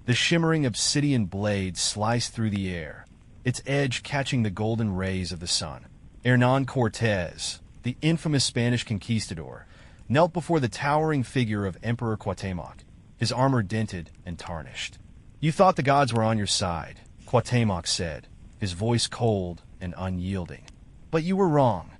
The shimmering obsidian blade sliced through the air, its edge catching the golden rays of the sun. Hernán Cortés, the infamous Spanish conquistador, knelt before the towering figure of Emperor Cuauhtémoc, his armor dented and tarnished. "You thought the gods were on your side," Cuauhtémoc said, his voice cold and unyielding. "But you were wrong."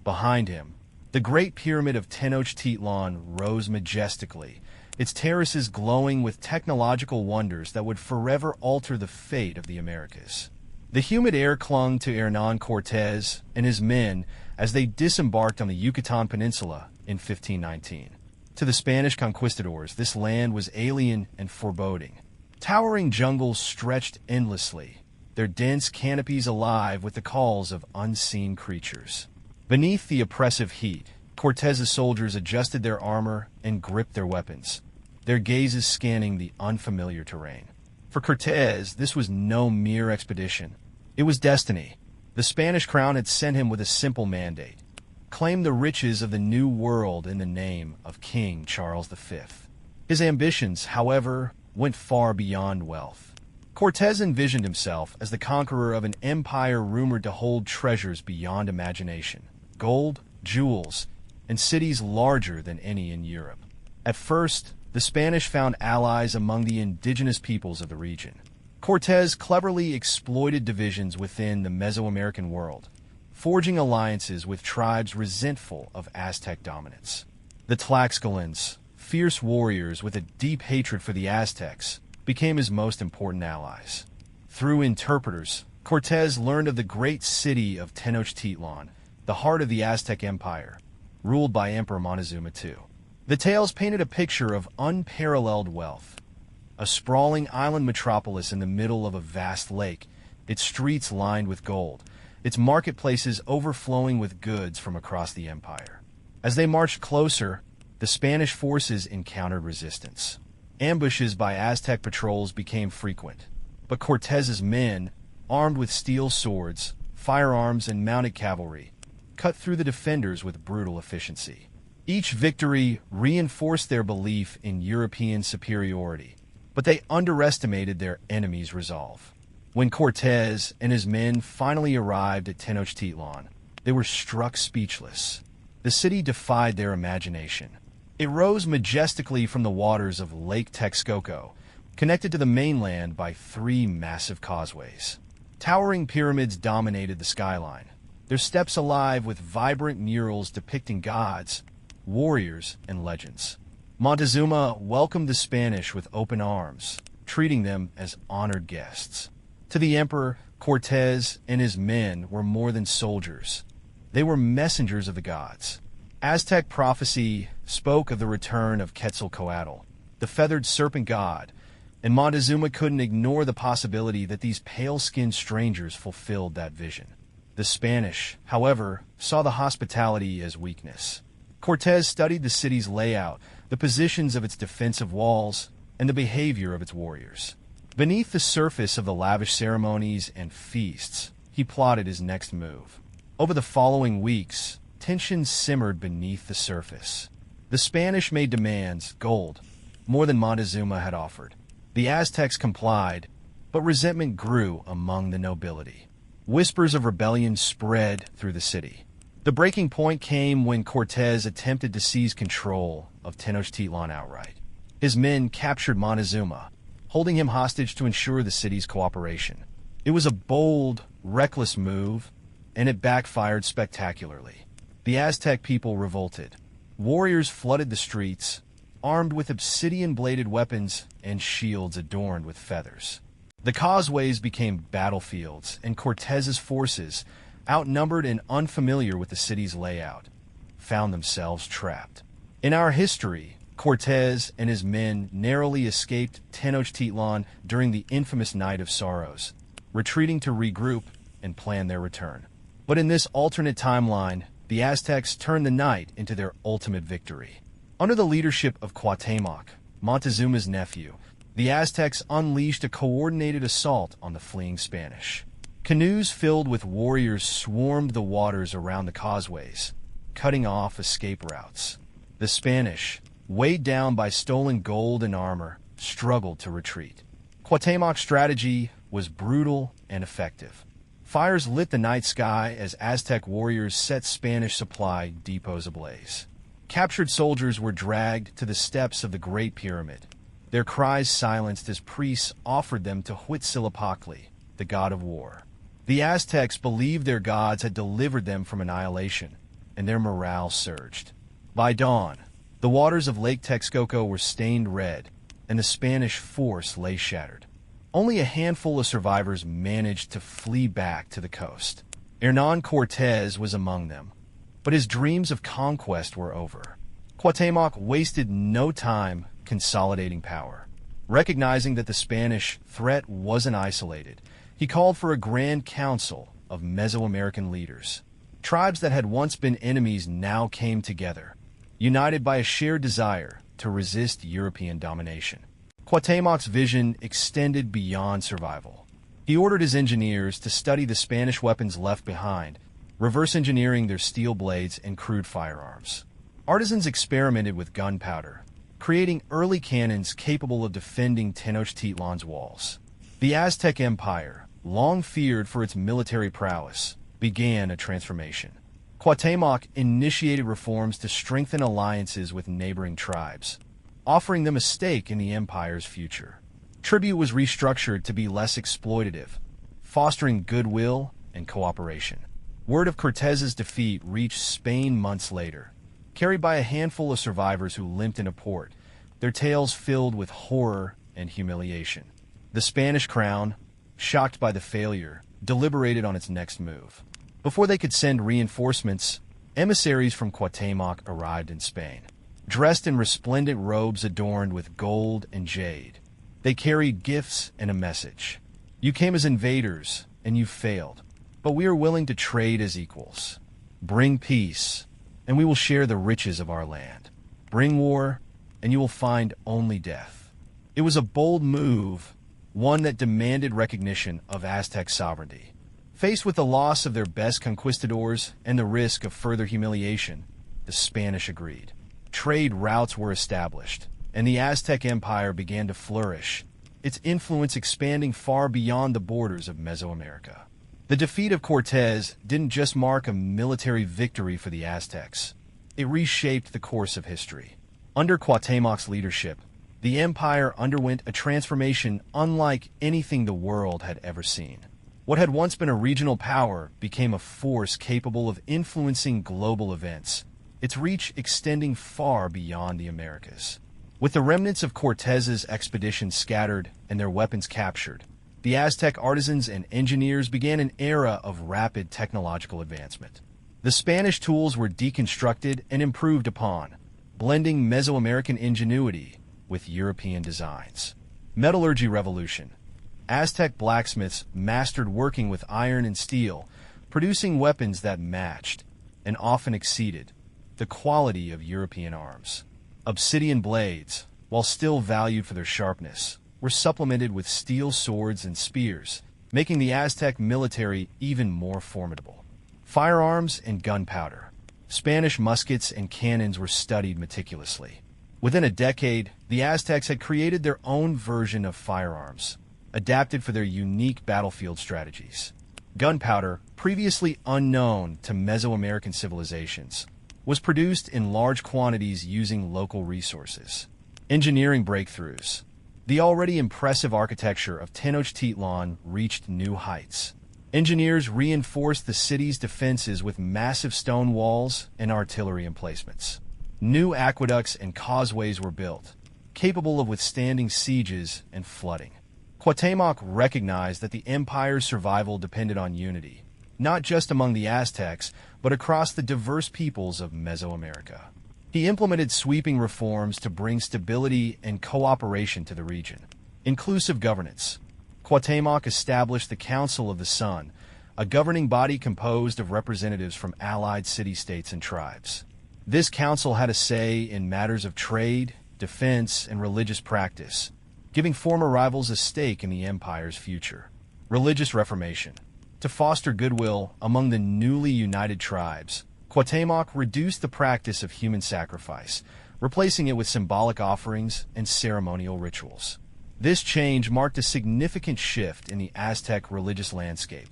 Behind him, the Great Pyramid of Tenochtitlan rose majestically, its terraces glowing with technological wonders that would forever alter the fate of the Americas. The humid air clung to Hernán Cortés and his men as they disembarked on the Yucatan Peninsula in 1519. To the Spanish conquistadors, this land was alien and foreboding. Towering jungles stretched endlessly, their dense canopies alive with the calls of unseen creatures. Beneath the oppressive heat, Cortés's soldiers adjusted their armor and gripped their weapons, their gazes scanning the unfamiliar terrain. For Cortés, this was no mere expedition. It was destiny. The Spanish crown had sent him with a simple mandate: claim the riches of the New World in the name of King Charles V. His ambitions, however, went far beyond wealth. Cortés envisioned himself as the conqueror of an empire rumored to hold treasures beyond imagination: gold, jewels, and cities larger than any in Europe. At first, the Spanish found allies among the indigenous peoples of the region. Cortés cleverly exploited divisions within the Mesoamerican world, forging alliances with tribes resentful of Aztec dominance. The Tlaxcalans, fierce warriors with a deep hatred for the Aztecs, became his most important allies. Through interpreters, Cortés learned of the great city of Tenochtitlan, the heart of the Aztec Empire, ruled by Emperor Montezuma II. The tales painted a picture of unparalleled wealth. A sprawling island metropolis in the middle of a vast lake, its streets lined with gold, its marketplaces overflowing with goods from across the empire. As they marched closer, the Spanish forces encountered resistance. Ambushes by Aztec patrols became frequent, but Cortés's men, armed with steel swords, firearms, and mounted cavalry, cut through the defenders with brutal efficiency. Each victory reinforced their belief in European superiority, but they underestimated their enemy's resolve. When Cortés and his men finally arrived at Tenochtitlan, they were struck speechless. The city defied their imagination. It rose majestically from the waters of Lake Texcoco, connected to the mainland by 3 massive causeways. Towering pyramids dominated the skyline, their steps alive with vibrant murals depicting gods, warriors, and legends. Montezuma welcomed the Spanish with open arms, treating them as honored guests. To the emperor, Cortés and his men were more than soldiers. They were messengers of the gods. Aztec prophecy spoke of the return of Quetzalcoatl, the feathered serpent god, and Montezuma couldn't ignore the possibility that these pale-skinned strangers fulfilled that vision. The Spanish, however, saw the hospitality as weakness. Cortés studied the city's layout, the positions of its defensive walls, and the behavior of its warriors. Beneath the surface of the lavish ceremonies and feasts, he plotted his next move. Over the following weeks, tensions simmered beneath the surface. The Spanish made demands, gold, more than Montezuma had offered. The Aztecs complied, but resentment grew among the nobility. Whispers of rebellion spread through the city. The breaking point came when Cortés attempted to seize control of Tenochtitlan outright. His men captured Montezuma, holding him hostage to ensure the city's cooperation. It was a bold, reckless move, and it backfired spectacularly. The Aztec people revolted. Warriors flooded the streets, armed with obsidian-bladed weapons and shields adorned with feathers. The causeways became battlefields, and Cortés's forces, outnumbered and unfamiliar with the city's layout, found themselves trapped. In our history, Cortés and his men narrowly escaped Tenochtitlan during the infamous Night of Sorrows, retreating to regroup and plan their return. But in this alternate timeline, the Aztecs turned the night into their ultimate victory. Under the leadership of Cuauhtémoc, Montezuma's nephew, the Aztecs unleashed a coordinated assault on the fleeing Spanish. Canoes filled with warriors swarmed the waters around the causeways, cutting off escape routes. The Spanish, weighed down by stolen gold and armor, struggled to retreat. Cuauhtémoc's strategy was brutal and effective. Fires lit the night sky as Aztec warriors set Spanish supply depots ablaze. Captured soldiers were dragged to the steps of the Great Pyramid, their cries silenced as priests offered them to Huitzilopochtli, the god of war. The Aztecs believed their gods had delivered them from annihilation, and their morale surged. By dawn, the waters of Lake Texcoco were stained red, and the Spanish force lay shattered. Only a handful of survivors managed to flee back to the coast. Hernán Cortés was among them, but his dreams of conquest were over. Cuauhtémoc wasted no time consolidating power. Recognizing that the Spanish threat wasn't isolated, he called for a grand council of Mesoamerican leaders. Tribes that had once been enemies now came together, united by a shared desire to resist European domination. Cuauhtémoc's vision extended beyond survival. He ordered his engineers to study the Spanish weapons left behind, reverse engineering their steel blades and crude firearms. Artisans experimented with gunpowder, creating early cannons capable of defending Tenochtitlan's walls. The Aztec Empire, long feared for its military prowess, began a transformation. Cuauhtémoc initiated reforms to strengthen alliances with neighboring tribes, offering them a stake in the empire's future. Tribute was restructured to be less exploitative, fostering goodwill and cooperation. Word of Cortez's defeat reached Spain months later, carried by a handful of survivors who limped into port, their tales filled with horror and humiliation. The Spanish crown, shocked by the failure, deliberated on its next move. Before they could send reinforcements, emissaries from Cuauhtémoc arrived in Spain. Dressed in resplendent robes adorned with gold and jade, they carried gifts and a message. You came as invaders, and you failed, but we are willing to trade as equals. Bring peace, and we will share the riches of our land. Bring war, and you will find only death. It was a bold move, one that demanded recognition of Aztec sovereignty. Faced with the loss of their best conquistadors and the risk of further humiliation, the Spanish agreed. Trade routes were established, and the Aztec Empire began to flourish, its influence expanding far beyond the borders of Mesoamerica. The defeat of Cortés didn't just mark a military victory for the Aztecs. It reshaped the course of history. Under Cuauhtémoc's leadership, the empire underwent a transformation unlike anything the world had ever seen. What had once been a regional power became a force capable of influencing global events, its reach extending far beyond the Americas. With the remnants of Cortés's expedition scattered and their weapons captured, the Aztec artisans and engineers began an era of rapid technological advancement. The Spanish tools were deconstructed and improved upon, blending Mesoamerican ingenuity with European designs. Metallurgy revolution. Aztec blacksmiths mastered working with iron and steel, producing weapons that matched, and often exceeded, the quality of European arms. Obsidian blades, while still valued for their sharpness, were supplemented with steel swords and spears, making the Aztec military even more formidable. Firearms and gunpowder. Spanish muskets and cannons were studied meticulously. Within a decade, the Aztecs had created their own version of firearms, adapted for their unique battlefield strategies. Gunpowder, previously unknown to Mesoamerican civilizations, was produced in large quantities using local resources. Engineering breakthroughs. The already impressive architecture of Tenochtitlan reached new heights. Engineers reinforced the city's defenses with massive stone walls and artillery emplacements. New aqueducts and causeways were built, capable of withstanding sieges and flooding. Cuauhtémoc recognized that the empire's survival depended on unity, not just among the Aztecs, but across the diverse peoples of Mesoamerica. He implemented sweeping reforms to bring stability and cooperation to the region. Inclusive governance. Cuauhtémoc established the Council of the Sun, a governing body composed of representatives from allied city-states and tribes. This council had a say in matters of trade, defense, and religious practice, giving former rivals a stake in the empire's future. Religious reformation. To foster goodwill among the newly united tribes, Cuauhtémoc reduced the practice of human sacrifice, replacing it with symbolic offerings and ceremonial rituals. This change marked a significant shift in the Aztec religious landscape,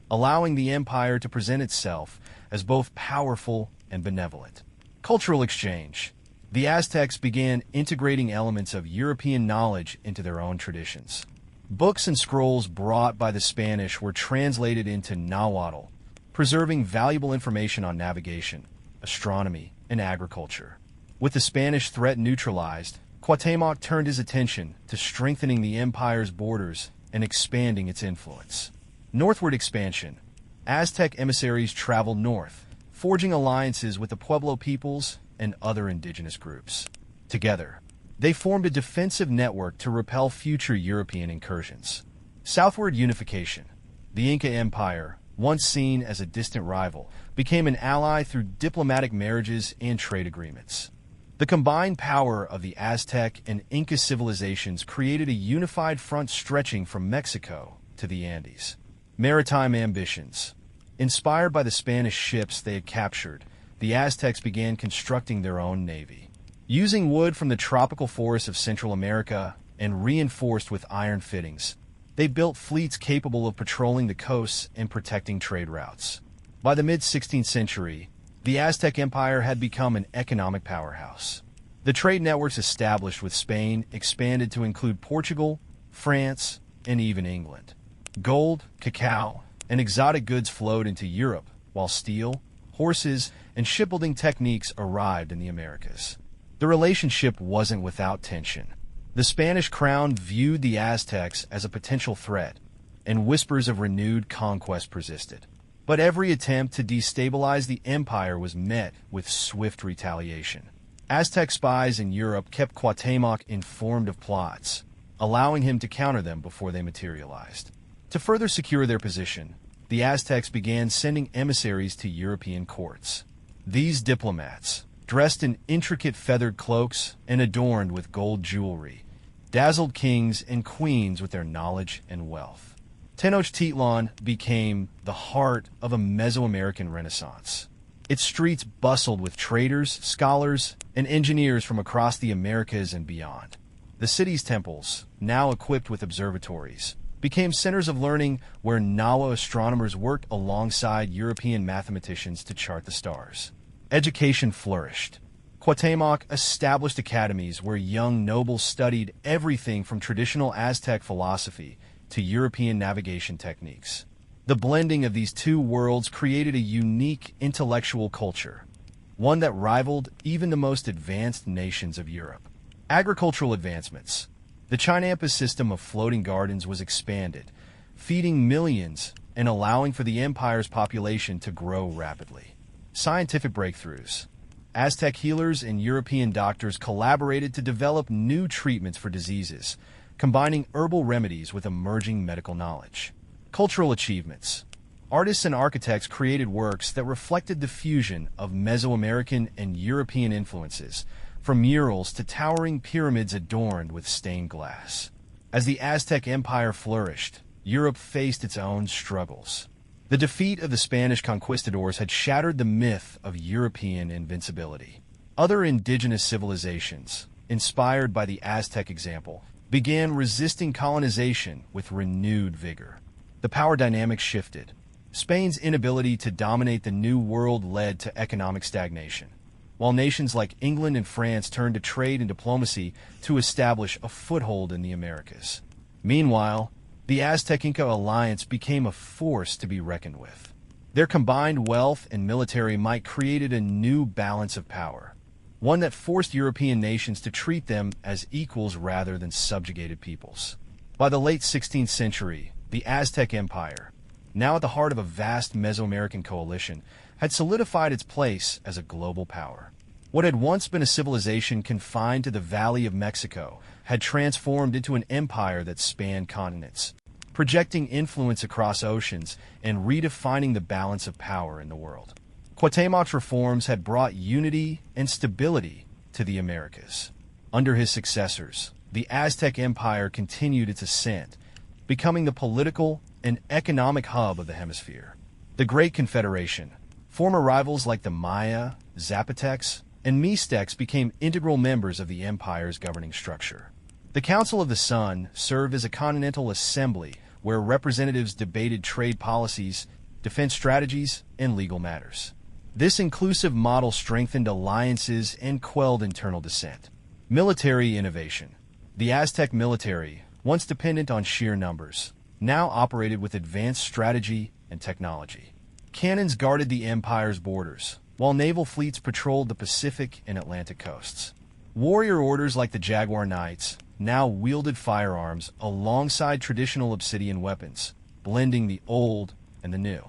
allowing the empire to present itself as both powerful and benevolent. Cultural exchange. The Aztecs began integrating elements of European knowledge into their own traditions. Books and scrolls brought by the Spanish were translated into Nahuatl, preserving valuable information on navigation, astronomy, and agriculture. With the Spanish threat neutralized, Cuauhtémoc turned his attention to strengthening the empire's borders and expanding its influence. Northward expansion. Aztec emissaries traveled north, forging alliances with the Pueblo peoples and other indigenous groups. Together, they formed a defensive network to repel future European incursions. Southward unification. The Inca Empire, once seen as a distant rival, became an ally through diplomatic marriages and trade agreements. The combined power of the Aztec and Inca civilizations created a unified front stretching from Mexico to the Andes. Maritime ambitions. Inspired by the Spanish ships they had captured, the Aztecs began constructing their own navy. Using wood from the tropical forests of Central America and reinforced with iron fittings, they built fleets capable of patrolling the coasts and protecting trade routes. By the mid-16th century, the Aztec Empire had become an economic powerhouse. The trade networks established with Spain expanded to include Portugal, France, and even England. Gold, cacao, and exotic goods flowed into Europe, while steel, horses, and shipbuilding techniques arrived in the Americas. The relationship wasn't without tension. The Spanish crown viewed the Aztecs as a potential threat, and whispers of renewed conquest persisted. But every attempt to destabilize the empire was met with swift retaliation. Aztec spies in Europe kept Cuauhtémoc informed of plots, allowing him to counter them before they materialized. To further secure their position, the Aztecs began sending emissaries to European courts. These diplomats, dressed in intricate feathered cloaks and adorned with gold jewelry, dazzled kings and queens with their knowledge and wealth. Tenochtitlán became the heart of a Mesoamerican renaissance. Its streets bustled with traders, scholars, and engineers from across the Americas and beyond. The city's temples, now equipped with observatories, became centers of learning where Nahua astronomers worked alongside European mathematicians to chart the stars. Education flourished. Cuauhtémoc established academies where young nobles studied everything from traditional Aztec philosophy to European navigation techniques. The blending of these two worlds created a unique intellectual culture, one that rivaled even the most advanced nations of Europe. Agricultural advancements. The Chinampa system of floating gardens was expanded, feeding millions and allowing for the empire's population to grow rapidly. Scientific breakthroughs. Aztec healers and European doctors collaborated to develop new treatments for diseases, combining herbal remedies with emerging medical knowledge. Cultural achievements. Artists and architects created works that reflected the fusion of Mesoamerican and European influences, from murals to towering pyramids adorned with stained glass. As the Aztec Empire flourished, Europe faced its own struggles. The defeat of the Spanish conquistadors had shattered the myth of European invincibility. Other indigenous civilizations, inspired by the Aztec example, began resisting colonization with renewed vigor. The power dynamics shifted. Spain's inability to dominate the New World led to economic stagnation, while nations like England and France turned to trade and diplomacy to establish a foothold in the Americas. Meanwhile, the Aztec-Inca alliance became a force to be reckoned with. Their combined wealth and military might created a new balance of power, one that forced European nations to treat them as equals rather than subjugated peoples. By the late 16th century, the Aztec Empire, now at the heart of a vast Mesoamerican coalition, had solidified its place as a global power. What had once been a civilization confined to the Valley of Mexico had transformed into an empire that spanned continents, projecting influence across oceans and redefining the balance of power in the world. Cuauhtémoc's reforms had brought unity and stability to the Americas. Under his successors, the Aztec Empire continued its ascent, becoming the political and economic hub of the hemisphere. The Great Confederation, former rivals like the Maya, Zapotecs, and Mixtecs became integral members of the empire's governing structure. The Council of the Sun served as a continental assembly where representatives debated trade policies, defense strategies, and legal matters. This inclusive model strengthened alliances and quelled internal dissent. Military innovation. The Aztec military, once dependent on sheer numbers, now operated with advanced strategy and technology. Cannons guarded the empire's borders, while naval fleets patrolled the Pacific and Atlantic coasts. Warrior orders like the Jaguar Knights now wielded firearms alongside traditional obsidian weapons, blending the old and the new.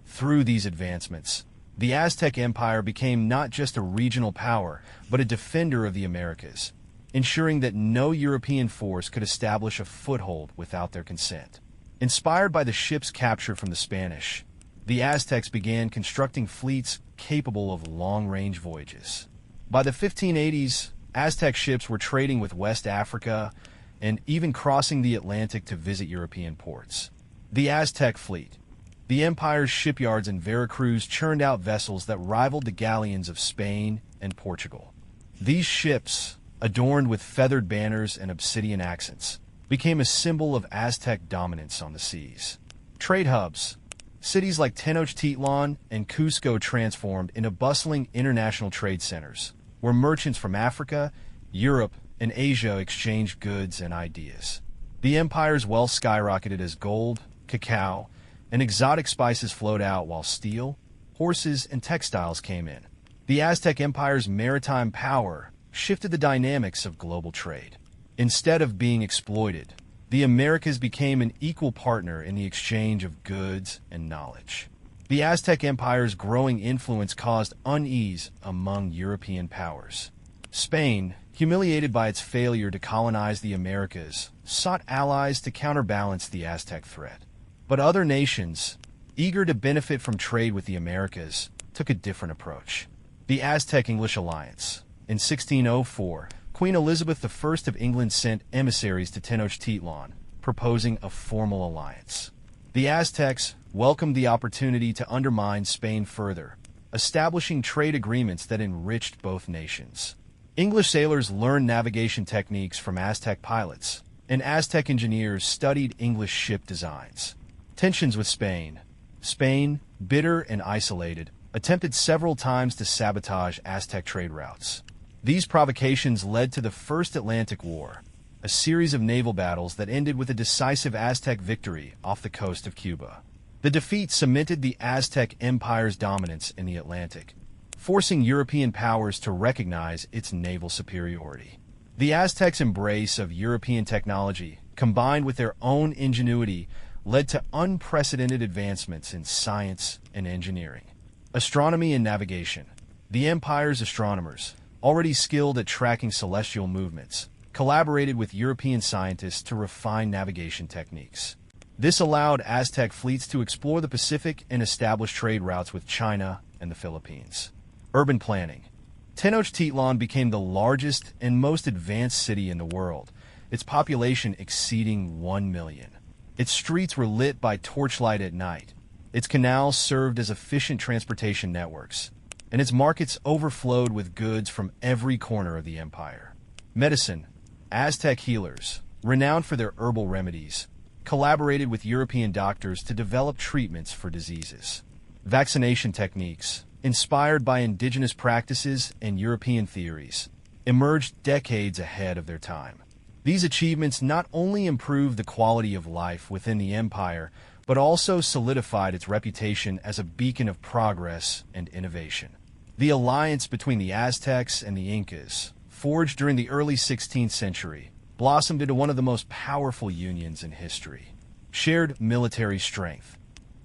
Through these advancements, the Aztec Empire became not just a regional power, but a defender of the Americas, ensuring that no European force could establish a foothold without their consent. Inspired by the ships captured from the Spanish, the Aztecs began constructing fleets capable of long-range voyages. By the 1580s, Aztec ships were trading with West Africa and even crossing the Atlantic to visit European ports. The Aztec fleet. The empire's shipyards in Veracruz churned out vessels that rivaled the galleons of Spain and Portugal. These ships, adorned with feathered banners and obsidian accents, became a symbol of Aztec dominance on the seas. Trade hubs. Cities like Tenochtitlan and Cusco transformed into bustling international trade centers, where merchants from Africa, Europe, and Asia exchanged goods and ideas. The empire's wealth skyrocketed as gold, cacao, and exotic spices flowed out while steel, horses, and textiles came in. The Aztec Empire's maritime power shifted the dynamics of global trade. Instead of being exploited, the Americas became an equal partner in the exchange of goods and knowledge. The Aztec Empire's growing influence caused unease among European powers. Spain, humiliated by its failure to colonize the Americas, sought allies to counterbalance the Aztec threat. But other nations, eager to benefit from trade with the Americas, took a different approach. The Aztec-English alliance. In 1604, Queen Elizabeth I of England sent emissaries to Tenochtitlan, proposing a formal alliance. The Aztecs welcomed the opportunity to undermine Spain further, establishing trade agreements that enriched both nations. English sailors learned navigation techniques from Aztec pilots, and Aztec engineers studied English ship designs. Tensions with Spain. Spain, bitter and isolated, attempted several times to sabotage Aztec trade routes. These provocations led to the First Atlantic War, a series of naval battles that ended with a decisive Aztec victory off the coast of Cuba. The defeat cemented the Aztec Empire's dominance in the Atlantic, forcing European powers to recognize its naval superiority. The Aztecs' embrace of European technology, combined with their own ingenuity, led to unprecedented advancements in science and engineering. Astronomy and navigation. The empire's astronomers, already skilled at tracking celestial movements, collaborated with European scientists to refine navigation techniques. This allowed Aztec fleets to explore the Pacific and establish trade routes with China and the Philippines. Urban planning. Tenochtitlan became the largest and most advanced city in the world, its population exceeding 1 million. Its streets were lit by torchlight at night. Its canals served as efficient transportation networks, and its markets overflowed with goods from every corner of the empire. Medicine. Aztec healers, renowned for their herbal remedies, collaborated with European doctors to develop treatments for diseases. Vaccination techniques, inspired by indigenous practices and European theories, emerged decades ahead of their time. These achievements not only improved the quality of life within the empire, but also solidified its reputation as a beacon of progress and innovation. The alliance between the Aztecs and the Incas, forged during the early 16th century, blossomed into one of the most powerful unions in history. Shared military strength.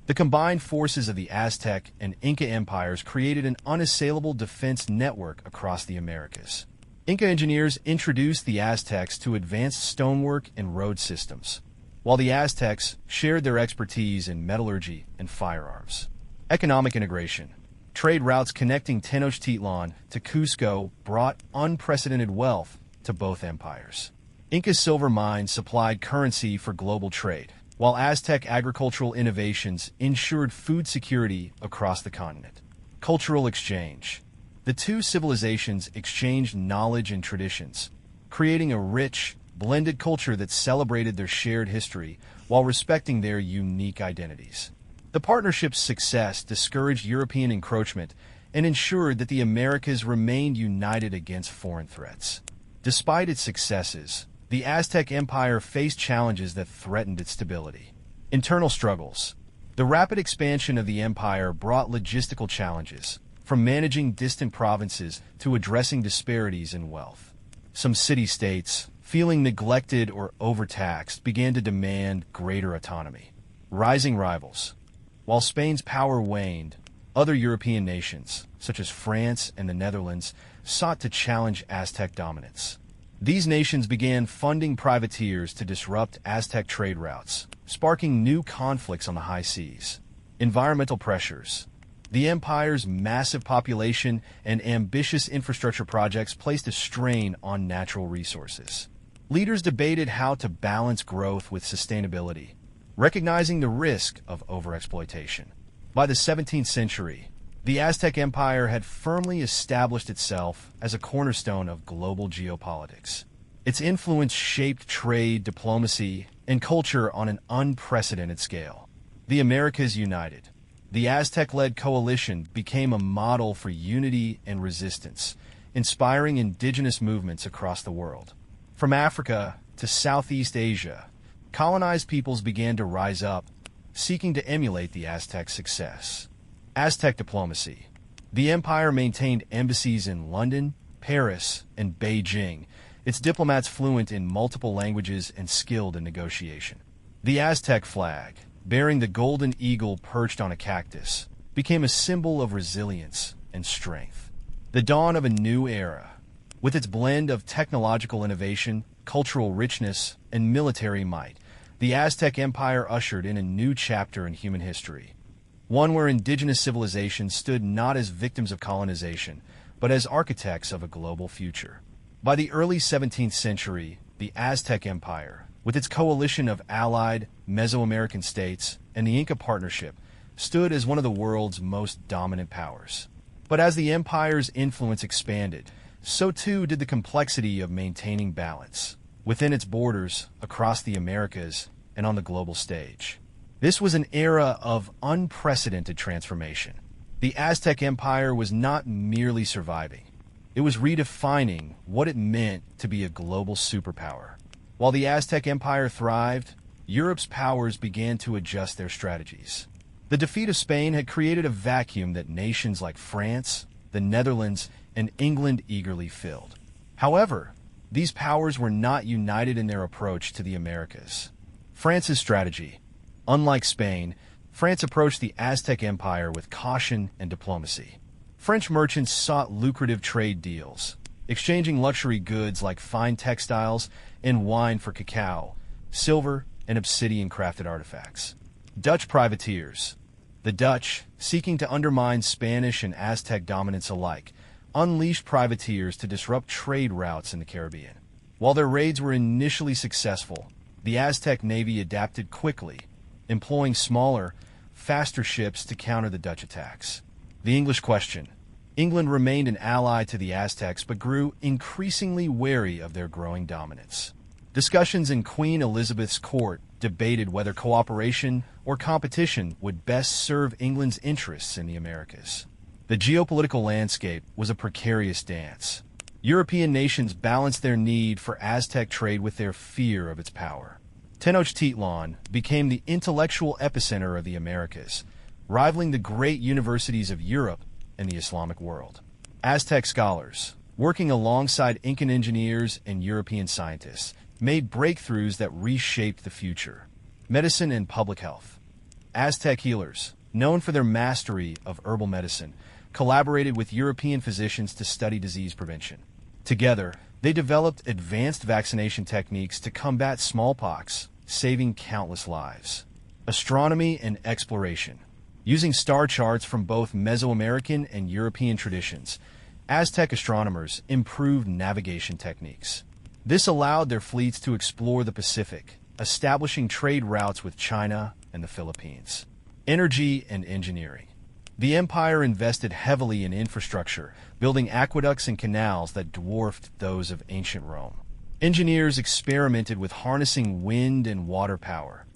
The combined forces of the Aztec and Inca empires created an unassailable defense network across the Americas. Inca engineers introduced the Aztecs to advanced stonework and road systems, while the Aztecs shared their expertise in metallurgy and firearms. Economic integration. Trade routes connecting Tenochtitlan to Cusco brought unprecedented wealth to both empires. Inca silver mines supplied currency for global trade, while Aztec agricultural innovations ensured food security across the continent. Cultural exchange. The two civilizations exchanged knowledge and traditions, creating a rich, blended culture that celebrated their shared history while respecting their unique identities. The partnership's success discouraged European encroachment and ensured that the Americas remained united against foreign threats. Despite its successes, the Aztec Empire faced challenges that threatened its stability. Internal struggles. The rapid expansion of the empire brought logistical challenges, from managing distant provinces to addressing disparities in wealth. Some city-states, feeling neglected or overtaxed, began to demand greater autonomy. Rising rivals. While Spain's power waned, other European nations, such as France and the Netherlands, sought to challenge Aztec dominance. These nations began funding privateers to disrupt Aztec trade routes, sparking new conflicts on the high seas. Environmental pressures. The empire's massive population and ambitious infrastructure projects placed a strain on natural resources. Leaders debated how to balance growth with sustainability, recognizing the risk of overexploitation. By the 17th century, the Aztec Empire had firmly established itself as a cornerstone of global geopolitics. Its influence shaped trade, diplomacy, and culture on an unprecedented scale. The Americas united. The Aztec-led coalition became a model for unity and resistance, inspiring indigenous movements across the world. From Africa to Southeast Asia, colonized peoples began to rise up, seeking to emulate the Aztec success. Aztec diplomacy. The empire maintained embassies in London, Paris, and Beijing, its diplomats fluent in multiple languages and skilled in negotiation. The Aztec flag, bearing the golden eagle perched on a cactus, became a symbol of resilience and strength. The dawn of a new era, with its blend of technological innovation, cultural richness, and military might, the Aztec Empire ushered in a new chapter in human history, one where indigenous civilizations stood not as victims of colonization, but as architects of a global future. By the early 17th century, the Aztec Empire, with its coalition of allied Mesoamerican states and the Inca partnership, stood as one of the world's most dominant powers. But as the empire's influence expanded, so too did the complexity of maintaining balance within its borders, across the Americas, and on the global stage. This was an era of unprecedented transformation. The Aztec Empire was not merely surviving. It was redefining what it meant to be a global superpower. While the Aztec Empire thrived, Europe's powers began to adjust their strategies. The defeat of Spain had created a vacuum that nations like France, the Netherlands, and England eagerly filled. However, these powers were not united in their approach to the Americas. France's strategy. Unlike Spain, France approached the Aztec Empire with caution and diplomacy. French merchants sought lucrative trade deals, exchanging luxury goods like fine textiles and wine for cacao, silver, and obsidian-crafted artifacts. Dutch privateers. The Dutch, seeking to undermine Spanish and Aztec dominance alike, unleashed privateers to disrupt trade routes in the Caribbean. While their raids were initially successful, the Aztec Navy adapted quickly, employing smaller, faster ships to counter the Dutch attacks. The English question. England remained an ally to the Aztecs but grew increasingly wary of their growing dominance. Discussions in Queen Elizabeth's court debated whether cooperation or competition would best serve England's interests in the Americas. The geopolitical landscape was a precarious dance. European nations balanced their need for Aztec trade with their fear of its power. Tenochtitlán became the intellectual epicenter of the Americas, rivaling the great universities of Europe and the Islamic world. Aztec scholars, working alongside Incan engineers and European scientists, made breakthroughs that reshaped the future. Medicine and public health. Aztec healers, known for their mastery of herbal medicine, collaborated with European physicians to study disease prevention. Together, they developed advanced vaccination techniques to combat smallpox, saving countless lives. Astronomy and exploration. Using star charts from both Mesoamerican and European traditions, Aztec astronomers improved navigation techniques. This allowed their fleets to explore the Pacific, establishing trade routes with China and the Philippines. Energy and engineering. The empire invested heavily in infrastructure, building aqueducts and canals that dwarfed those of ancient Rome. Engineers experimented with harnessing wind and water power,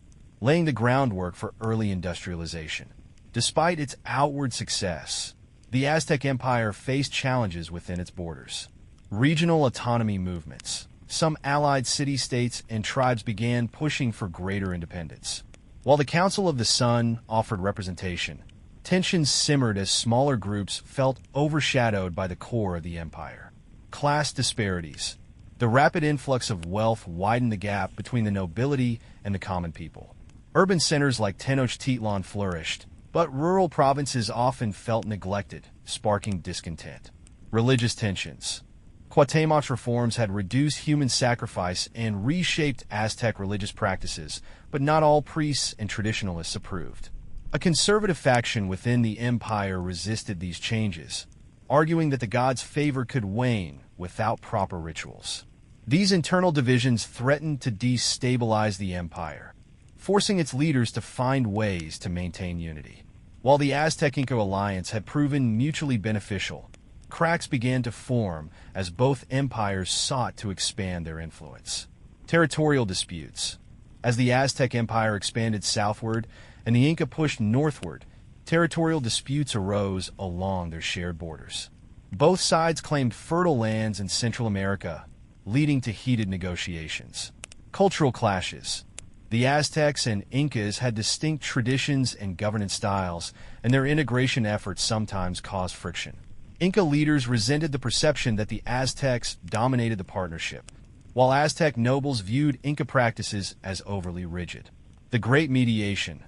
laying the groundwork for early industrialization. Despite its outward success, the Aztec Empire faced challenges within its borders. Regional autonomy movements. Some allied city-states and tribes began pushing for greater independence. While the Council of the Sun offered representation, tensions simmered as smaller groups felt overshadowed by the core of the empire. Class disparities. The rapid influx of wealth widened the gap between the nobility and the common people. Urban centers like Tenochtitlan flourished, but rural provinces often felt neglected, sparking discontent. Religious tensions. Cuauhtémoc's reforms had reduced human sacrifice and reshaped Aztec religious practices, but not all priests and traditionalists approved. A conservative faction within the empire resisted these changes, arguing that the gods' favor could wane without proper rituals. These internal divisions threatened to destabilize the empire, forcing its leaders to find ways to maintain unity. While the Aztec-Inca alliance had proven mutually beneficial, cracks began to form as both empires sought to expand their influence. Territorial disputes. As the Aztec Empire expanded southward and the Inca pushed northward, territorial disputes arose along their shared borders. Both sides claimed fertile lands in Central America, leading to heated negotiations. Cultural clashes. The Aztecs and Incas had distinct traditions and governance styles, and their integration efforts sometimes caused friction. Inca leaders resented the perception that the Aztecs dominated the partnership, while Aztec nobles viewed Inca practices as overly rigid. The Great Mediation.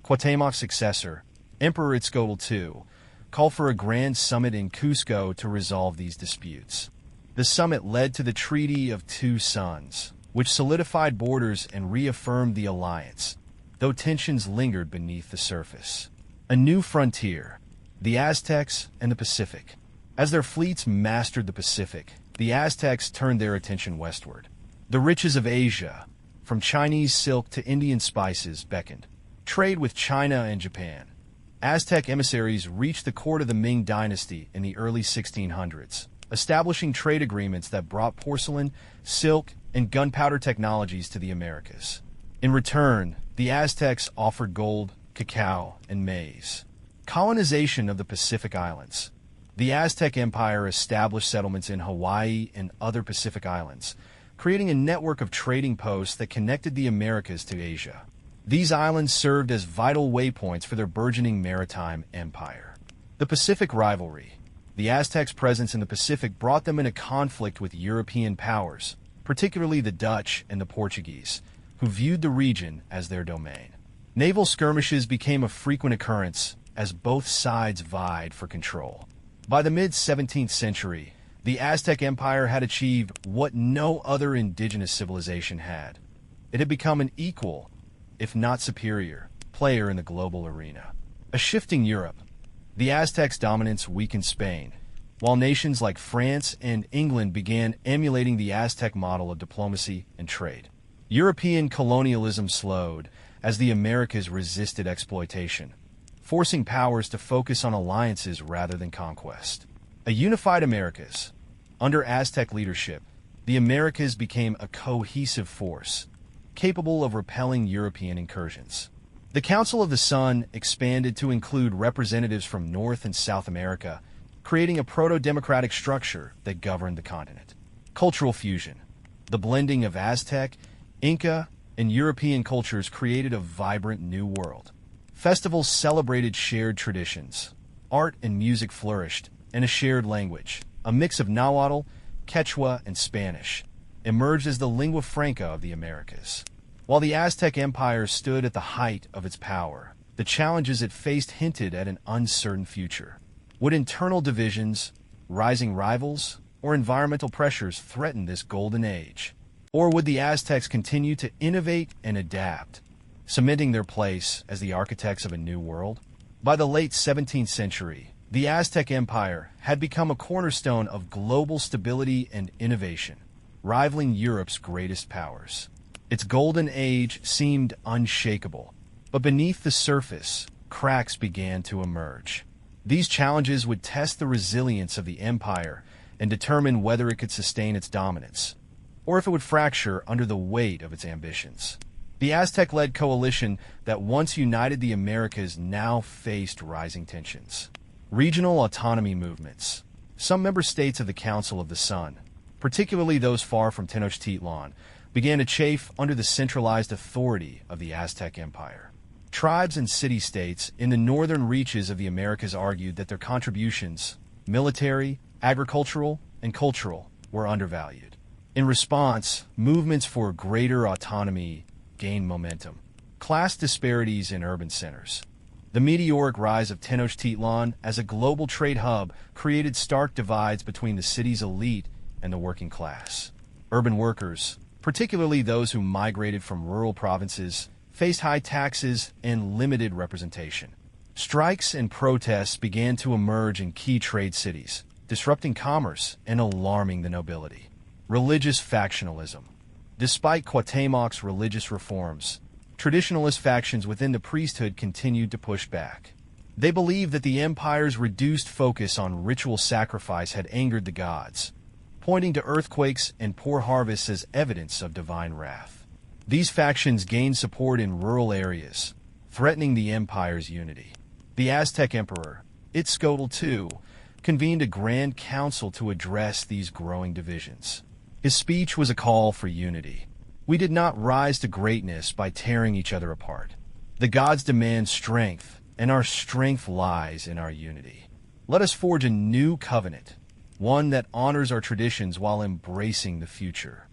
Cuauhtémoc's successor, Emperor Itzcoatl II, called for a grand summit in Cusco to resolve these disputes. The summit led to the Treaty of Two Suns, which solidified borders and reaffirmed the alliance, though tensions lingered beneath the surface. A new frontier. The Aztecs and the Pacific. As their fleets mastered the Pacific, the Aztecs turned their attention westward. The riches of Asia, from Chinese silk to Indian spices, beckoned. Trade with China and Japan. Aztec emissaries reached the court of the Ming dynasty in the early 1600s, establishing trade agreements that brought porcelain, silk, and gunpowder technologies to the Americas. In return, the Aztecs offered gold, cacao, and maize. Colonization of the Pacific Islands. The Aztec Empire established settlements in Hawaii and other Pacific islands, creating a network of trading posts that connected the Americas to Asia. These islands served as vital waypoints for their burgeoning maritime empire. The Pacific rivalry. The Aztecs' presence in the Pacific brought them into conflict with European powers, particularly the Dutch and the Portuguese, who viewed the region as their domain. Naval skirmishes became a frequent occurrence as both sides vied for control. By the mid-17th century, the Aztec Empire had achieved what no other indigenous civilization had. It had become an equal, if not superior, player in the global arena. A shifting Europe. The Aztecs' dominance weakened Spain, while nations like France and England began emulating the Aztec model of diplomacy and trade. European colonialism slowed as the Americas resisted exploitation, forcing powers to focus on alliances rather than conquest. A unified Americas. Under Aztec leadership, the Americas became a cohesive force, capable of repelling European incursions. The Council of the Sun expanded to include representatives from North and South America, creating a proto-democratic structure that governed the continent. Cultural fusion. The blending of Aztec, Inca, and European cultures created a vibrant new world. Festivals celebrated shared traditions. Art and music flourished, and a shared language, a mix of Nahuatl, Quechua, and Spanish, emerged as the lingua franca of the Americas. While the Aztec Empire stood at the height of its power, the challenges it faced hinted at an uncertain future. Would internal divisions, rising rivals, or environmental pressures threaten this golden age? Or would the Aztecs continue to innovate and adapt, cementing their place as the architects of a new world? By the late 17th century, the Aztec Empire had become a cornerstone of global stability and innovation, rivaling Europe's greatest powers. Its golden age seemed unshakable, but beneath the surface, cracks began to emerge. These challenges would test the resilience of the empire and determine whether it could sustain its dominance. or if it would fracture under the weight of its ambitions. The Aztec-led coalition that once united the Americas now faced rising tensions. Regional autonomy movements. Some member states of the Council of the Sun, particularly those far from Tenochtitlan, began to chafe under the centralized authority of the Aztec Empire. Tribes and city-states in the northern reaches of the Americas argued that their contributions, military, agricultural, and cultural, were undervalued. In response, movements for greater autonomy gained momentum. Class disparities in urban centers. The meteoric rise of Tenochtitlan as a global trade hub created stark divides between the city's elite and the working class. Urban workers, particularly those who migrated from rural provinces, faced high taxes and limited representation. Strikes and protests began to emerge in key trade cities, disrupting commerce and alarming the nobility. Religious factionalism. Despite Cuauhtémoc's religious reforms, traditionalist factions within the priesthood continued to push back. They believed that the empire's reduced focus on ritual sacrifice had angered the gods, pointing to earthquakes and poor harvests as evidence of divine wrath. These factions gained support in rural areas, threatening the empire's unity. The Aztec Emperor, Itzcoatl II, convened a grand council to address these growing divisions. His speech was a call for unity. We did not rise to greatness by tearing each other apart. The gods demand strength, and our strength lies in our unity. Let us forge a new covenant, one that honors our traditions while embracing the future.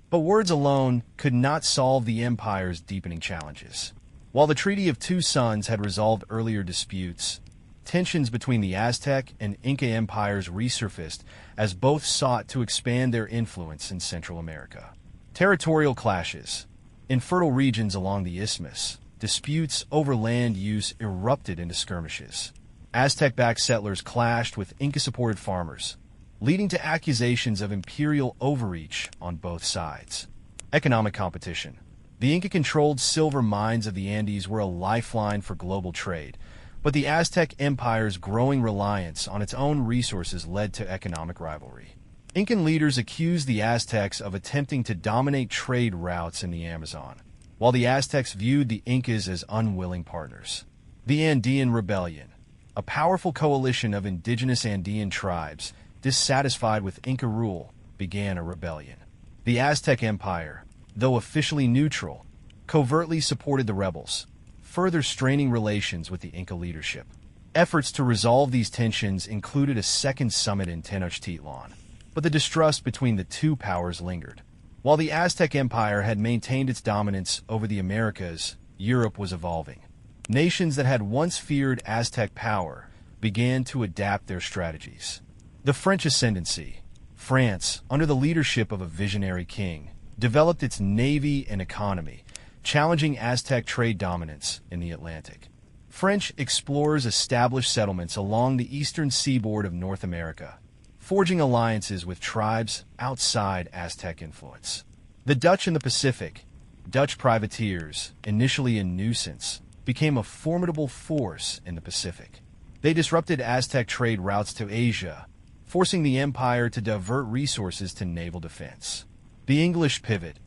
But words alone could not solve the empire's deepening challenges. While the Treaty of Two Suns had resolved earlier disputes, tensions between the Aztec and Inca empires resurfaced as both sought to expand their influence in Central America. Territorial clashes. In fertile regions along the isthmus, disputes over land use erupted into skirmishes. Aztec-backed settlers clashed with Inca-supported farmers, leading to accusations of imperial overreach on both sides. Economic competition. The Inca-controlled silver mines of the Andes were a lifeline for global trade, but the Aztec Empire's growing reliance on its own resources led to economic rivalry. Incan leaders accused the Aztecs of attempting to dominate trade routes in the Amazon, while the Aztecs viewed the Incas as unwilling partners. The Andean Rebellion, a powerful coalition of indigenous Andean tribes dissatisfied with Inca rule, began a rebellion. The Aztec Empire, though officially neutral, covertly supported the rebels, further straining relations with the Inca leadership. Efforts to resolve these tensions included a second summit in Tenochtitlan, but the distrust between the two powers lingered. While the Aztec Empire had maintained its dominance over the Americas, Europe was evolving. Nations that had once feared Aztec power began to adapt their strategies. The French ascendancy. France, under the leadership of a visionary king, developed its navy and economy, challenging Aztec trade dominance in the Atlantic. French explorers established settlements along the eastern seaboard of North America, forging alliances with tribes outside Aztec influence. The Dutch in the Pacific, Dutch privateers, initially a nuisance, became a formidable force in the Pacific. They disrupted Aztec trade routes to Asia, forcing the empire to divert resources to naval defense. The English pivot.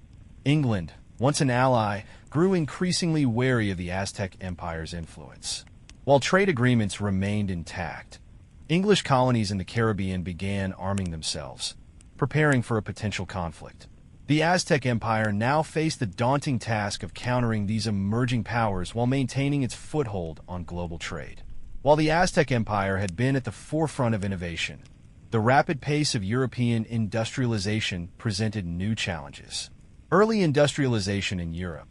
England, once an ally, grew increasingly wary of the Aztec Empire's influence. While trade agreements remained intact, English colonies in the Caribbean began arming themselves, preparing for a potential conflict. The Aztec Empire now faced the daunting task of countering these emerging powers while maintaining its foothold on global trade. While the Aztec Empire had been at the forefront of innovation, the rapid pace of European industrialization presented new challenges. Early industrialization in Europe,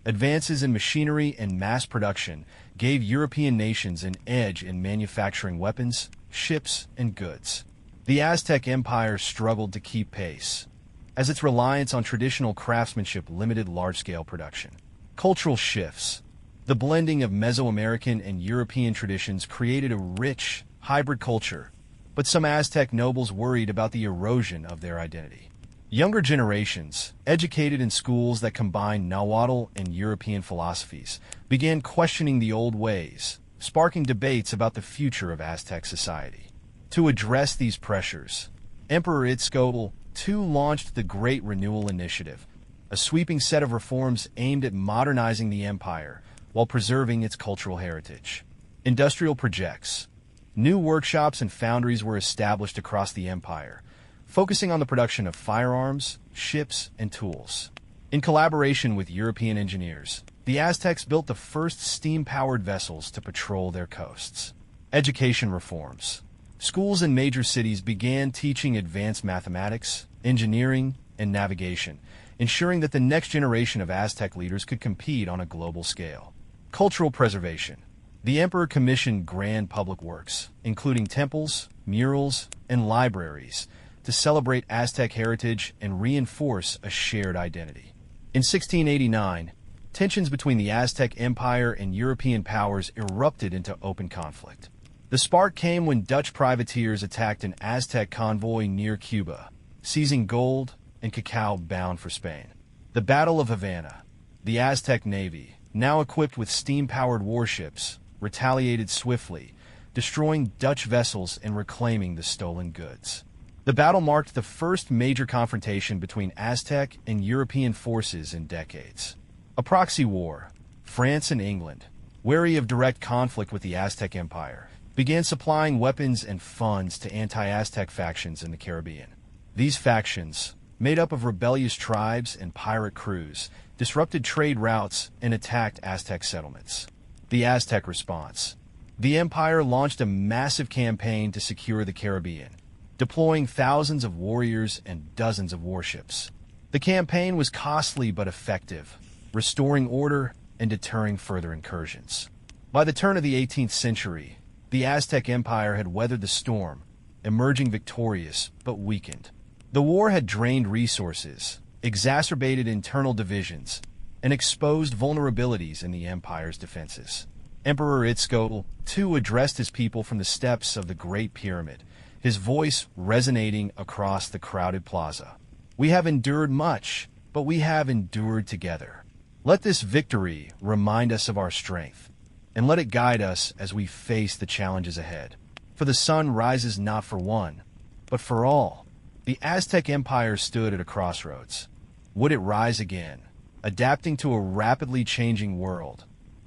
advances in machinery and mass production gave European nations an edge in manufacturing weapons, ships, and goods. The Aztec Empire struggled to keep pace, as its reliance on traditional craftsmanship limited large-scale production. Cultural shifts. The blending of Mesoamerican and European traditions created a rich, hybrid culture, but some Aztec nobles worried about the erosion of their identity. Younger generations, educated in schools that combined Nahuatl and European philosophies, began questioning the old ways, sparking debates about the future of Aztec society. To address these pressures, Emperor Itzcoatl II launched the Great Renewal Initiative, a sweeping set of reforms aimed at modernizing the empire while preserving its cultural heritage. Industrial projects. New workshops and foundries were established across the empire, focusing on the production of firearms, ships, and tools. In collaboration with European engineers, the Aztecs built the first steam-powered vessels to patrol their coasts. Education reforms. Schools in major cities began teaching advanced mathematics, engineering, and navigation, ensuring that the next generation of Aztec leaders could compete on a global scale. Cultural preservation. The emperor commissioned grand public works, including temples, murals, and libraries, to celebrate Aztec heritage and reinforce a shared identity. In 1689, tensions between the Aztec Empire and European powers erupted into open conflict. The spark came when Dutch privateers attacked an Aztec convoy near Cuba, seizing gold and cacao bound for Spain. The Battle of Havana. The Aztec Navy, now equipped with steam-powered warships, retaliated swiftly, destroying Dutch vessels and reclaiming the stolen goods. The battle marked the first major confrontation between Aztec and European forces in decades. A proxy war. France and England, wary of direct conflict with the Aztec Empire, began supplying weapons and funds to anti-Aztec factions in the Caribbean. These factions, made up of rebellious tribes and pirate crews, disrupted trade routes and attacked Aztec settlements. The Aztec response. The empire launched a massive campaign to secure the Caribbean, deploying thousands of warriors and dozens of warships. The campaign was costly but effective, restoring order and deterring further incursions. By the turn of the 18th century, the Aztec Empire had weathered the storm, emerging victorious but weakened. The war had drained resources, exacerbated internal divisions, and exposed vulnerabilities in the empire's defenses. Emperor Itzcoatl, too, addressed his people from the steps of the Great Pyramid, his voice resonating across the crowded plaza. "We have endured much, but we have endured together. Let this victory remind us of our strength, and let it guide us as we face the challenges ahead. For the sun rises not for one, but for all." The Aztec Empire stood at a crossroads. Would it rise again, adapting to a rapidly changing world?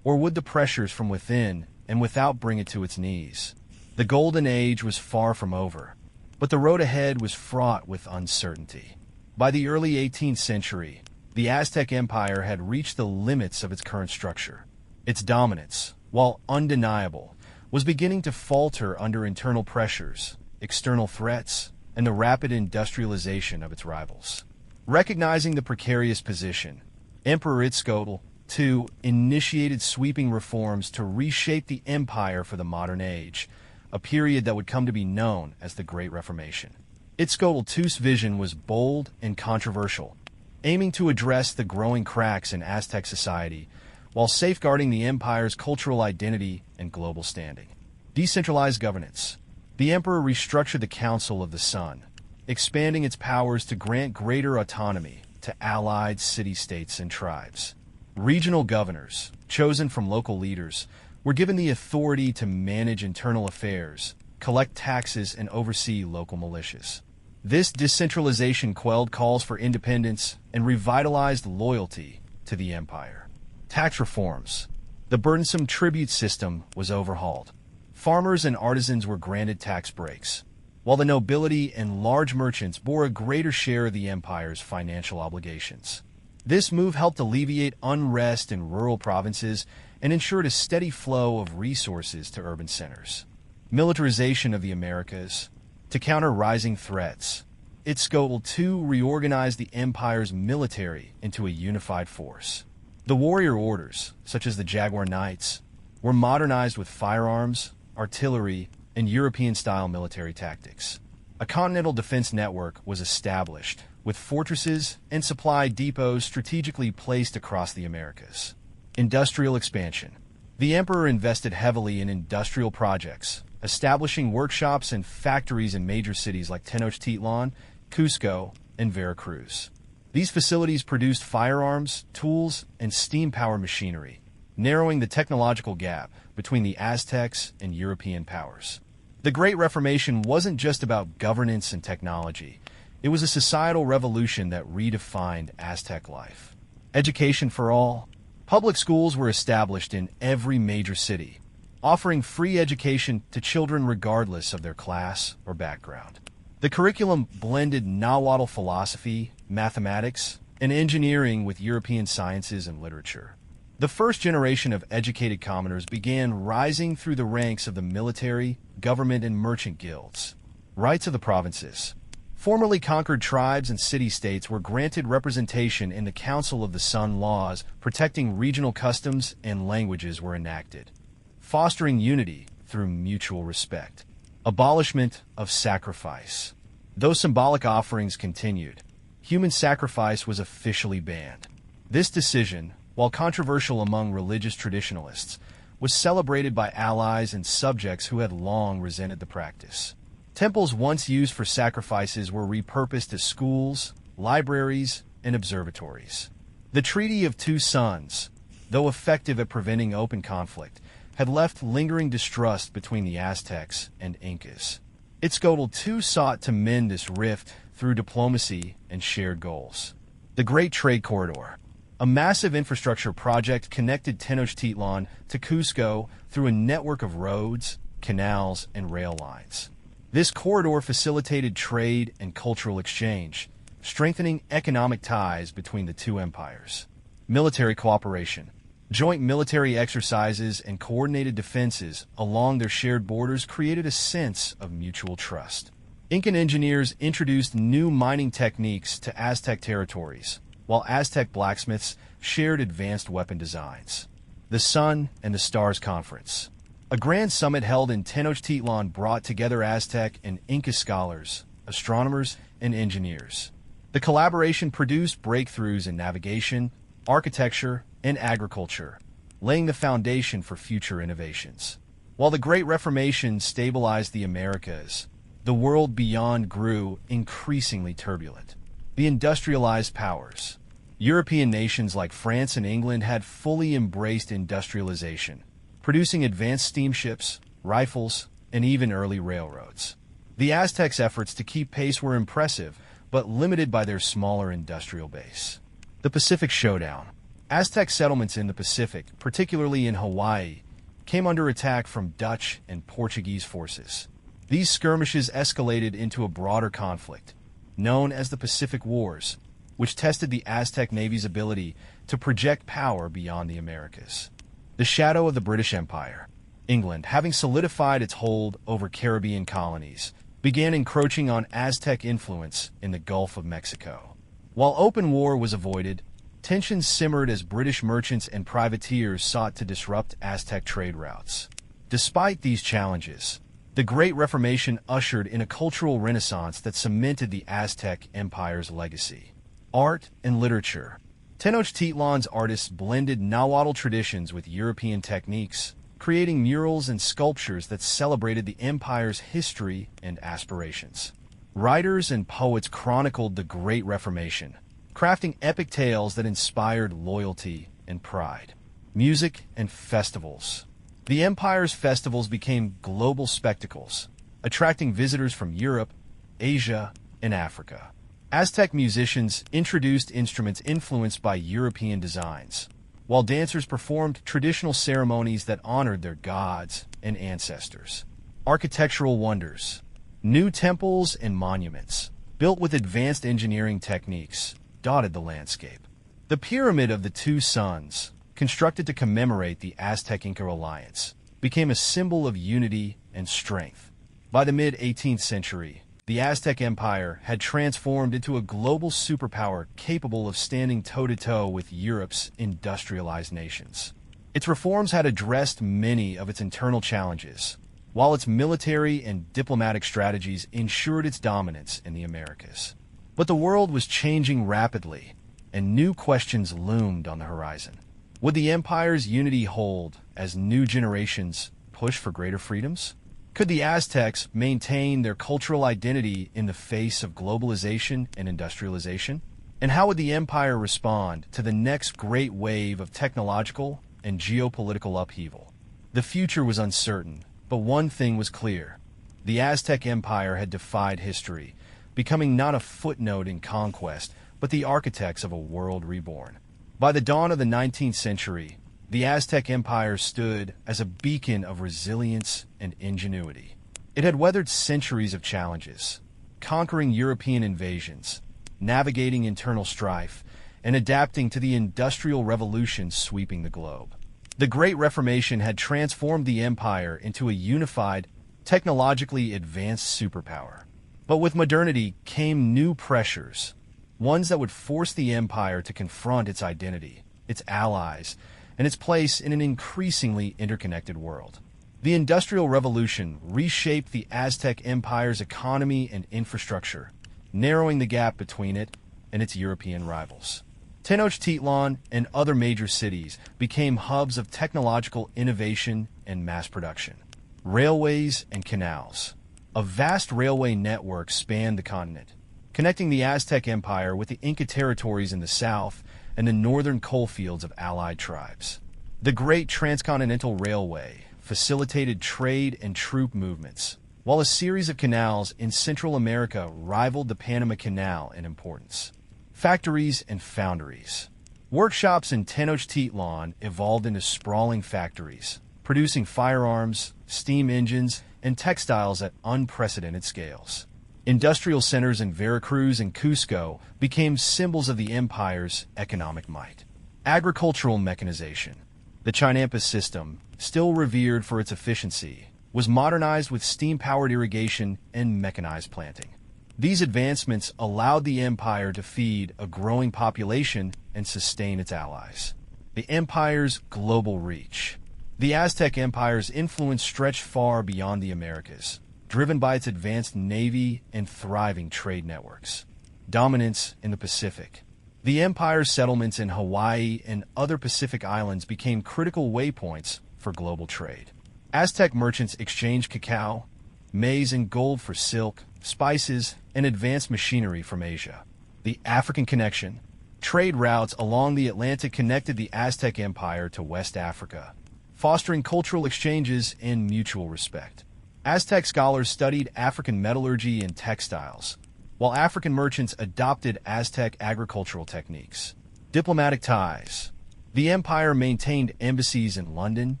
Or would the pressures from within and without bring it to its knees? The Golden Age was far from over, but the road ahead was fraught with uncertainty. By the early 18th century, the Aztec Empire had reached the limits of its current structure. Its dominance, while undeniable, was beginning to falter under internal pressures, external threats, and the rapid industrialization of its rivals. Recognizing the precarious position, Emperor Itzcoatl, too, initiated sweeping reforms to reshape the empire for the modern age, a period that would come to be known as the Great Reformation. Itzcoatl II's vision was bold and controversial, aiming to address the growing cracks in Aztec society while safeguarding the empire's cultural identity and global standing. Decentralized governance. The emperor restructured the Council of the Sun, expanding its powers to grant greater autonomy to allied city-states and tribes. Regional governors, chosen from local leaders, were given the authority to manage internal affairs, collect taxes, and oversee local militias. This decentralization quelled calls for independence and revitalized loyalty to the empire. Tax reforms. The burdensome tribute system was overhauled. Farmers and artisans were granted tax breaks, while the nobility and large merchants bore a greater share of the empire's financial obligations. This move helped alleviate unrest in rural provinces and ensured a steady flow of resources to urban centers. Militarization of the Americas. To counter rising threats, Itzcoatl II reorganized the empire's military into a unified force. The warrior orders, such as the Jaguar Knights, were modernized with firearms, artillery, and European-style military tactics. A continental defense network was established, with fortresses and supply depots strategically placed across the Americas. Industrial expansion. The emperor invested heavily in industrial projects, establishing workshops and factories in major cities like Tenochtitlan, Cusco, and Veracruz. These facilities produced firearms, tools, and steam-powered machinery, narrowing the technological gap between the Aztecs and European powers. The Great Reformation wasn't just about governance and technology. It was a societal revolution that redefined Aztec life. Education for all. Public schools were established in every major city, offering free education to children regardless of their class or background. The curriculum blended Nahuatl philosophy, mathematics, and engineering with European sciences and literature. The first generation of educated commoners began rising through the ranks of the military, government, and merchant guilds. Rights of the provinces. Formerly conquered tribes and city-states were granted representation in the Council of the Sun laws, protecting regional customs and languages were enacted, fostering unity through mutual respect. Abolishment of sacrifice. Though symbolic offerings continued, human sacrifice was officially banned. This decision, while controversial among religious traditionalists, was celebrated by allies and subjects who had long resented the practice. Temples once used for sacrifices were repurposed as schools, libraries, and observatories. The Treaty of Two Suns, though effective at preventing open conflict, had left lingering distrust between the Aztecs and Incas. Itzcoatl too sought to mend this rift through diplomacy and shared goals. The Great Trade Corridor. A massive infrastructure project connected Tenochtitlán to Cusco through a network of roads, canals, and rail lines. This corridor facilitated trade and cultural exchange, strengthening economic ties between the two empires. Military cooperation. Joint military exercises and coordinated defenses along their shared borders created a sense of mutual trust. Incan engineers introduced new mining techniques to Aztec territories, while Aztec blacksmiths shared advanced weapon designs. The Sun and the Stars Conference. A grand summit held in Tenochtitlan brought together Aztec and Inca scholars, astronomers, and engineers. The collaboration produced breakthroughs in navigation, architecture, and agriculture, laying the foundation for future innovations. While the Great Reformation stabilized the Americas, the world beyond grew increasingly turbulent. The industrialized powers. European nations like France and England had fully embraced industrialization, producing advanced steamships, rifles, and even early railroads. The Aztecs' efforts to keep pace were impressive, but limited by their smaller industrial base. The Pacific Showdown. Aztec settlements in the Pacific, particularly in Hawaii, came under attack from Dutch and Portuguese forces. These skirmishes escalated into a broader conflict, known as the Pacific Wars, which tested the Aztec Navy's ability to project power beyond the Americas. The shadow of the British Empire. England, having solidified its hold over Caribbean colonies, began encroaching on Aztec influence in the Gulf of Mexico. While open war was avoided, tensions simmered as British merchants and privateers sought to disrupt Aztec trade routes. Despite these challenges, the Great Reformation ushered in a cultural renaissance that cemented the Aztec Empire's legacy. Art and literature. Tenochtitlan's artists blended Nahuatl traditions with European techniques, creating murals and sculptures that celebrated the empire's history and aspirations. Writers and poets chronicled the Great Reformation, crafting epic tales that inspired loyalty and pride. Music and festivals. The empire's festivals became global spectacles, attracting visitors from Europe, Asia, and Africa. Aztec musicians introduced instruments influenced by European designs, while dancers performed traditional ceremonies that honored their gods and ancestors. Architectural wonders. New temples and monuments, built with advanced engineering techniques, dotted the landscape. The Pyramid of the Two Suns, constructed to commemorate the Aztec-Inca alliance, became a symbol of unity and strength. By the mid-18th century, the Aztec Empire had transformed into a global superpower capable of standing toe-to-toe with Europe's industrialized nations. Its reforms had addressed many of its internal challenges, while its military and diplomatic strategies ensured its dominance in the Americas. But the world was changing rapidly, and new questions loomed on the horizon. Would the empire's unity hold as new generations push for greater freedoms? Could the Aztecs maintain their cultural identity in the face of globalization and industrialization? And how would the empire respond to the next great wave of technological and geopolitical upheaval? The future was uncertain, but one thing was clear. The Aztec Empire had defied history, becoming not a footnote in conquest, but the architects of a world reborn. By the dawn of the 19th century, the Aztec Empire stood as a beacon of resilience and ingenuity. It had weathered centuries of challenges, conquering European invasions, navigating internal strife, and adapting to the Industrial Revolution sweeping the globe. The Great Reformation had transformed the empire into a unified, technologically advanced superpower. But with modernity came new pressures, ones that would force the empire to confront its identity, its allies, and its place in an increasingly interconnected world. The Industrial Revolution reshaped the Aztec Empire's economy and infrastructure, narrowing the gap between it and its European rivals. Tenochtitlan and other major cities became hubs of technological innovation and mass production. Railways and canals. A vast railway network spanned the continent, connecting the Aztec Empire with the Inca territories in the south and the northern coalfields of allied tribes. The Great Transcontinental Railway facilitated trade and troop movements, while a series of canals in Central America rivaled the Panama Canal in importance. Factories and foundries. Workshops in Tenochtitlan evolved into sprawling factories, producing firearms, steam engines, and textiles at unprecedented scales. Industrial centers in Veracruz and Cusco became symbols of the empire's economic might. Agricultural mechanization. The Chinampa system, still revered for its efficiency, was modernized with steam-powered irrigation and mechanized planting. These advancements allowed the empire to feed a growing population and sustain its allies. The empire's global reach. The Aztec Empire's influence stretched far beyond the Americas, driven by its advanced navy and thriving trade networks. Dominance in the Pacific. The empire's settlements in Hawaii and other Pacific islands became critical waypoints for global trade. Aztec merchants exchanged cacao, maize, and gold for silk, spices, and advanced machinery from Asia. The African connection. Trade routes along the Atlantic connected the Aztec Empire to West Africa, fostering cultural exchanges and mutual respect. Aztec scholars studied African metallurgy and textiles, while African merchants adopted Aztec agricultural techniques. Diplomatic ties. The empire maintained embassies in London,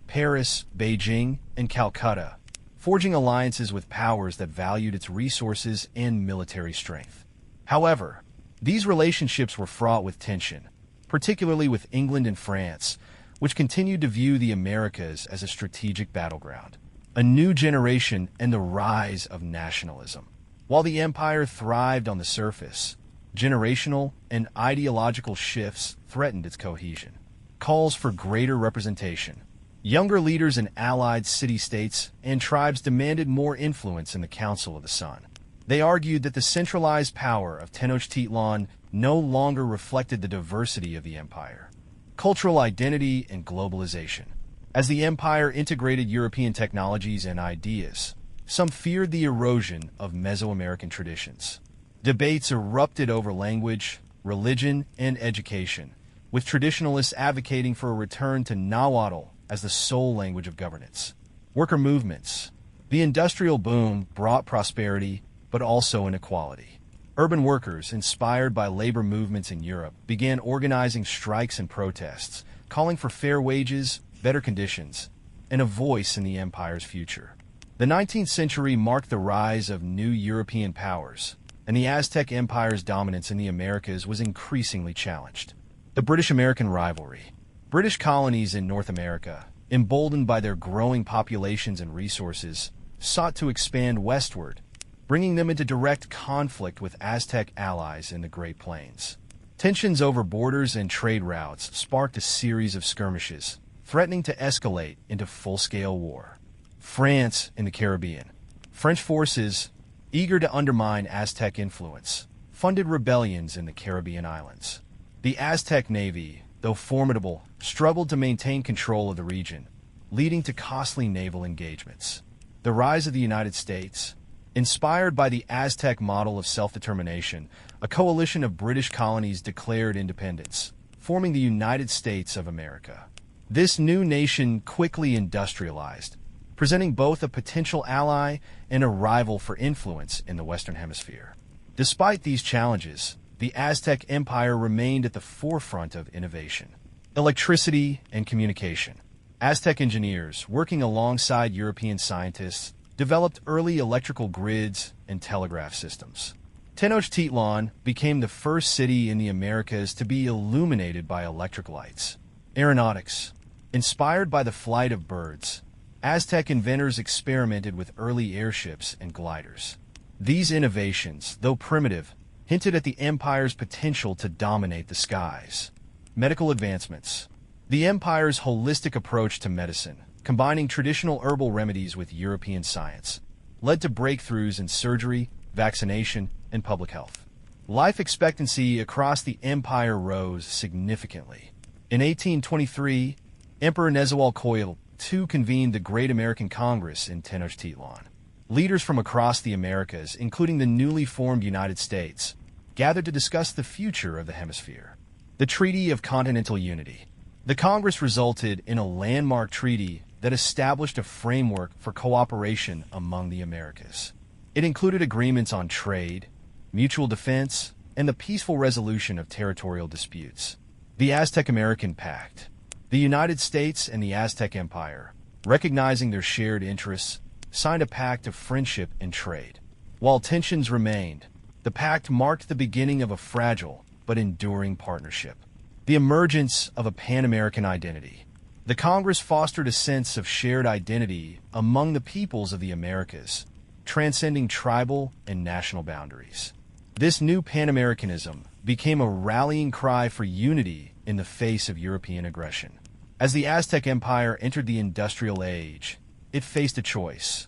Paris, Beijing, and Calcutta, forging alliances with powers that valued its resources and military strength. However, these relationships were fraught with tension, particularly with England and France, which continued to view the Americas as a strategic battleground. A new generation and the rise of nationalism. While the empire thrived on the surface, generational and ideological shifts threatened its cohesion. Calls for greater representation. Younger leaders in allied city-states and tribes demanded more influence in the Council of the Sun. They argued that the centralized power of Tenochtitlan no longer reflected the diversity of the empire. Cultural identity and globalization. As the empire integrated European technologies and ideas, some feared the erosion of Mesoamerican traditions. Debates erupted over language, religion, and education, with traditionalists advocating for a return to Nahuatl as the sole language of governance. Worker movements. The industrial boom brought prosperity, but also inequality. Urban workers, inspired by labor movements in Europe, began organizing strikes and protests, calling for fair wages, better conditions, and a voice in the empire's future. The 19th century marked the rise of new European powers, and the Aztec Empire's dominance in the Americas was increasingly challenged. The British-American rivalry. British colonies in North America, emboldened by their growing populations and resources, sought to expand westward, bringing them into direct conflict with Aztec allies in the Great Plains. Tensions over borders and trade routes sparked a series of skirmishes, threatening to escalate into full-scale war. France in the Caribbean. French forces, eager to undermine Aztec influence, funded rebellions in the Caribbean islands. The Aztec Navy, though formidable, struggled to maintain control of the region, leading to costly naval engagements. The rise of the United States. Inspired by the Aztec model of self-determination, a coalition of British colonies declared independence, forming the United States of America. This new nation quickly industrialized, presenting both a potential ally and a rival for influence in the Western Hemisphere. Despite these challenges, the Aztec Empire remained at the forefront of innovation. Electricity and communication. Aztec engineers, working alongside European scientists, developed early electrical grids and telegraph systems. Tenochtitlan became the first city in the Americas to be illuminated by electric lights. Aeronautics. Inspired by the flight of birds, Aztec inventors experimented with early airships and gliders. These innovations, though primitive, hinted at the empire's potential to dominate the skies. Medical advancements. The empire's holistic approach to medicine, combining traditional herbal remedies with European science, led to breakthroughs in surgery, vaccination, and public health. Life expectancy across the empire rose significantly. In 1823, Emperor Nezahualcóyotl II convened the Great American Congress in Tenochtitlan. Leaders from across the Americas, including the newly formed United States, gathered to discuss the future of the hemisphere. The Treaty of Continental Unity. The Congress resulted in a landmark treaty that established a framework for cooperation among the Americas. It included agreements on trade, mutual defense, and the peaceful resolution of territorial disputes. The Aztec-American Pact. The United States and the Aztec Empire, recognizing their shared interests, signed a pact of friendship and trade. While tensions remained, the pact marked the beginning of a fragile but enduring partnership. The emergence of a Pan-American identity. The Congress fostered a sense of shared identity among the peoples of the Americas, transcending tribal and national boundaries. This new Pan-Americanism became a rallying cry for unity in the face of European aggression. As the Aztec Empire entered the industrial age, it faced a choice: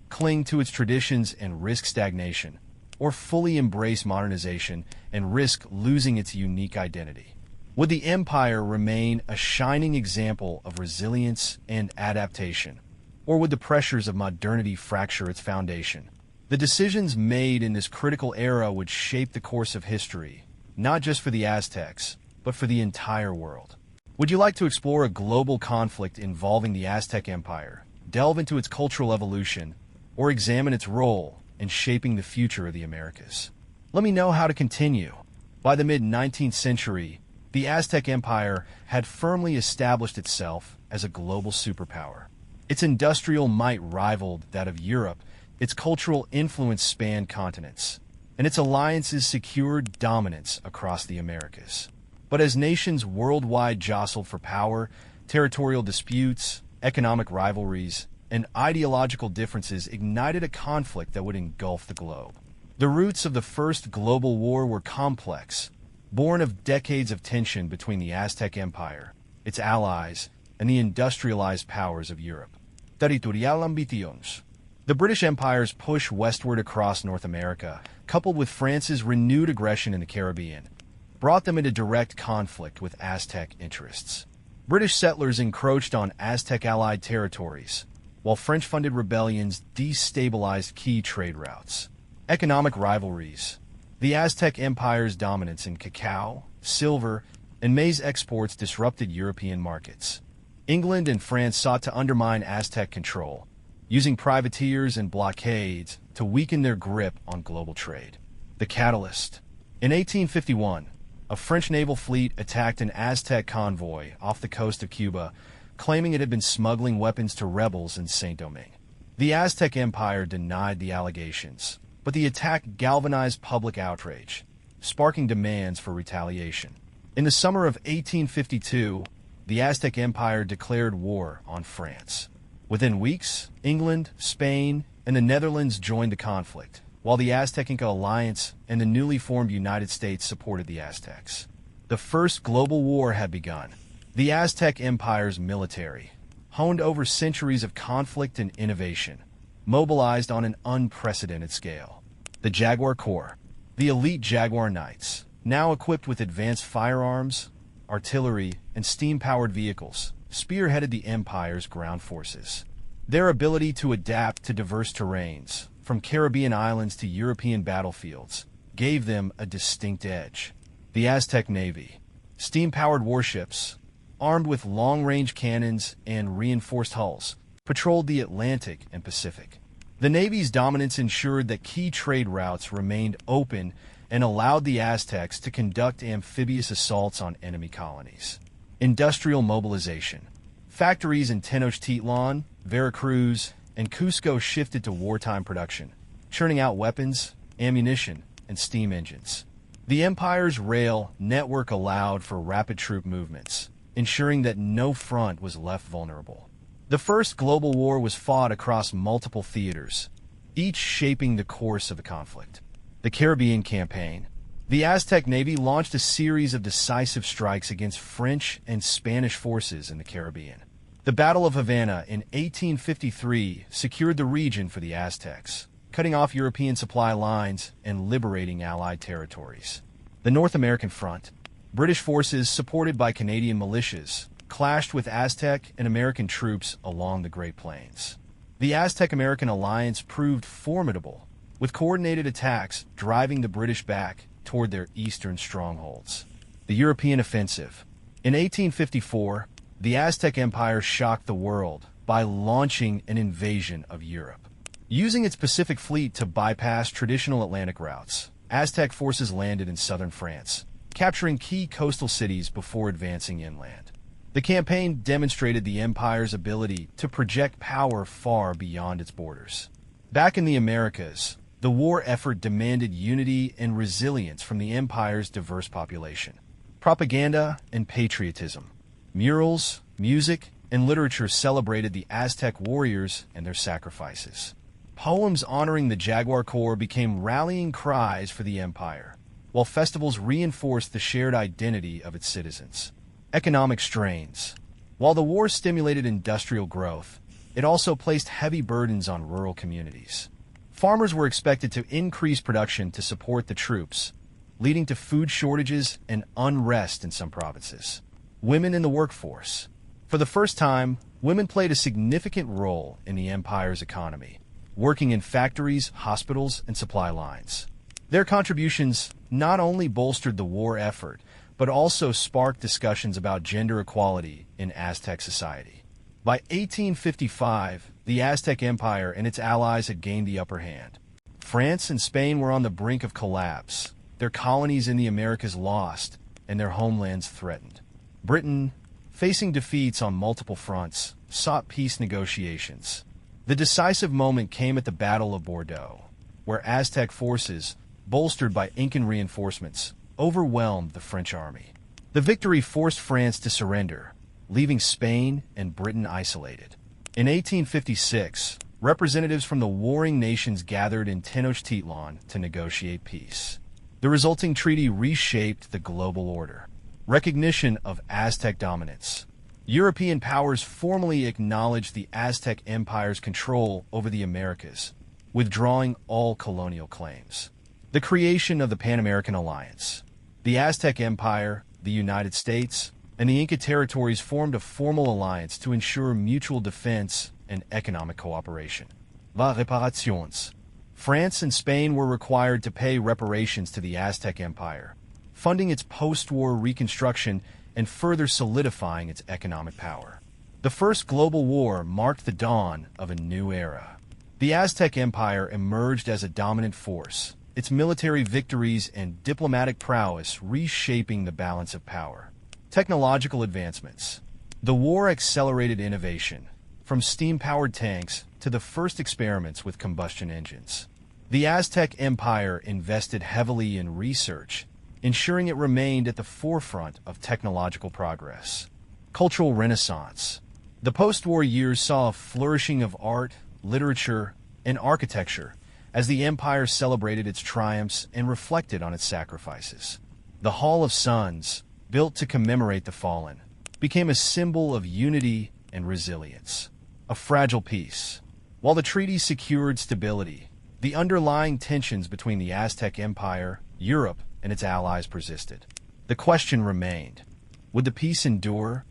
cling to its traditions and risk stagnation, or fully embrace modernization and risk losing its unique identity. Would the empire remain a shining example of resilience and adaptation, or would the pressures of modernity fracture its foundation? The decisions made in this critical era would shape the course of history, not just for the Aztecs, but for the entire world. Would you like to explore a global conflict involving the Aztec Empire, delve into its cultural evolution, or examine its role in shaping the future of the Americas? Let me know how to continue. By the mid-19th century, the Aztec Empire had firmly established itself as a global superpower. Its industrial might rivaled that of Europe, its cultural influence spanned continents, and its alliances secured dominance across the Americas. But as nations worldwide jostled for power, territorial disputes, economic rivalries, and ideological differences ignited a conflict that would engulf the globe. The roots of the First Global War were complex, born of decades of tension between the Aztec Empire, its allies, and the industrialized powers of Europe. Territorial ambitions. The British Empire's push westward across North America, coupled with France's renewed aggression in the Caribbean, brought them into direct conflict with Aztec interests. British settlers encroached on Aztec-allied territories, while French-funded rebellions destabilized key trade routes. Economic rivalries. The Aztec Empire's dominance in cacao, silver, and maize exports disrupted European markets. England and France sought to undermine Aztec control, using privateers and blockades to weaken their grip on global trade. The catalyst. In 1851, a French naval fleet attacked an Aztec convoy off the coast of Cuba, claiming it had been smuggling weapons to rebels in Saint-Domingue. The Aztec Empire denied the allegations, but the attack galvanized public outrage, sparking demands for retaliation. In the summer of 1852, the Aztec Empire declared war on France. Within weeks, England, Spain, and the Netherlands joined the conflict, while the Aztec-Inca alliance and the newly formed United States supported the Aztecs. The First Global War had begun. The Aztec Empire's military, honed over centuries of conflict and innovation, mobilized on an unprecedented scale. The Jaguar Corps, the elite Jaguar Knights, now equipped with advanced firearms, artillery, and steam-powered vehicles, spearheaded the Empire's ground forces. Their ability to adapt to diverse terrains, from Caribbean islands to European battlefields, gave them a distinct edge. The Aztec Navy, steam-powered warships, armed with long-range cannons and reinforced hulls, patrolled the Atlantic and Pacific. The Navy's dominance ensured that key trade routes remained open and allowed the Aztecs to conduct amphibious assaults on enemy colonies. Industrial mobilization. Factories in Tenochtitlan, Veracruz, and Cusco shifted to wartime production, churning out weapons, ammunition, and steam engines. The empire's rail network allowed for rapid troop movements, ensuring that no front was left vulnerable. The First Global War was fought across multiple theaters, each shaping the course of the conflict. The Caribbean Campaign. The Aztec Navy launched a series of decisive strikes against French and Spanish forces in the Caribbean. The Battle of Havana in 1853 secured the region for the Aztecs, cutting off European supply lines and liberating Allied territories. The North American Front. British forces, supported by Canadian militias, clashed with Aztec and American troops along the Great Plains. The Aztec-American alliance proved formidable, with coordinated attacks driving the British back toward their eastern strongholds. The European Offensive. In 1854, the Aztec Empire shocked the world by launching an invasion of Europe. Using its Pacific fleet to bypass traditional Atlantic routes, Aztec forces landed in southern France, capturing key coastal cities before advancing inland. The campaign demonstrated the empire's ability to project power far beyond its borders. Back in the Americas, the war effort demanded unity and resilience from the empire's diverse population. Propaganda and patriotism. Murals, music, and literature celebrated the Aztec warriors and their sacrifices. Poems honoring the Jaguar Corps became rallying cries for the empire, while festivals reinforced the shared identity of its citizens. Economic strains. While the war stimulated industrial growth, it also placed heavy burdens on rural communities. Farmers were expected to increase production to support the troops, leading to food shortages and unrest in some provinces. Women in the workforce. For the first time, women played a significant role in the empire's economy, working in factories, hospitals, and supply lines. Their contributions not only bolstered the war effort, but also sparked discussions about gender equality in Aztec society. By 1855, the Aztec Empire and its allies had gained the upper hand. France and Spain were on the brink of collapse, their colonies in the Americas lost, and their homelands threatened. Britain, facing defeats on multiple fronts, sought peace negotiations. The decisive moment came at the Battle of Bordeaux, where Aztec forces, bolstered by Incan reinforcements, overwhelmed the French army. The victory forced France to surrender, leaving Spain and Britain isolated. In 1856, representatives from the warring nations gathered in Tenochtitlan to negotiate peace. The resulting treaty reshaped the global order. Recognition of Aztec dominance. European powers formally acknowledged the Aztec Empire's control over the Americas, withdrawing all colonial claims. The creation of the Pan-American Alliance. The Aztec Empire, the United States, and the Inca territories formed a formal alliance to ensure mutual defense and economic cooperation. La reparations. France and Spain were required to pay reparations to the Aztec Empire, funding its post-war reconstruction and further solidifying its economic power. The First Global War marked the dawn of a new era. The Aztec Empire emerged as a dominant force, its military victories and diplomatic prowess reshaping the balance of power. Technological advancements. The war accelerated innovation, from steam-powered tanks to the first experiments with combustion engines. The Aztec Empire invested heavily in research, ensuring it remained at the forefront of technological progress. Cultural renaissance. The post-war years saw a flourishing of art, literature, and architecture as the empire celebrated its triumphs and reflected on its sacrifices. The Hall of Suns, built to commemorate the fallen, became a symbol of unity and resilience. A fragile peace. While the treaty secured stability, the underlying tensions between the Aztec Empire, Europe, and its allies persisted. The question remained, would the peace endure,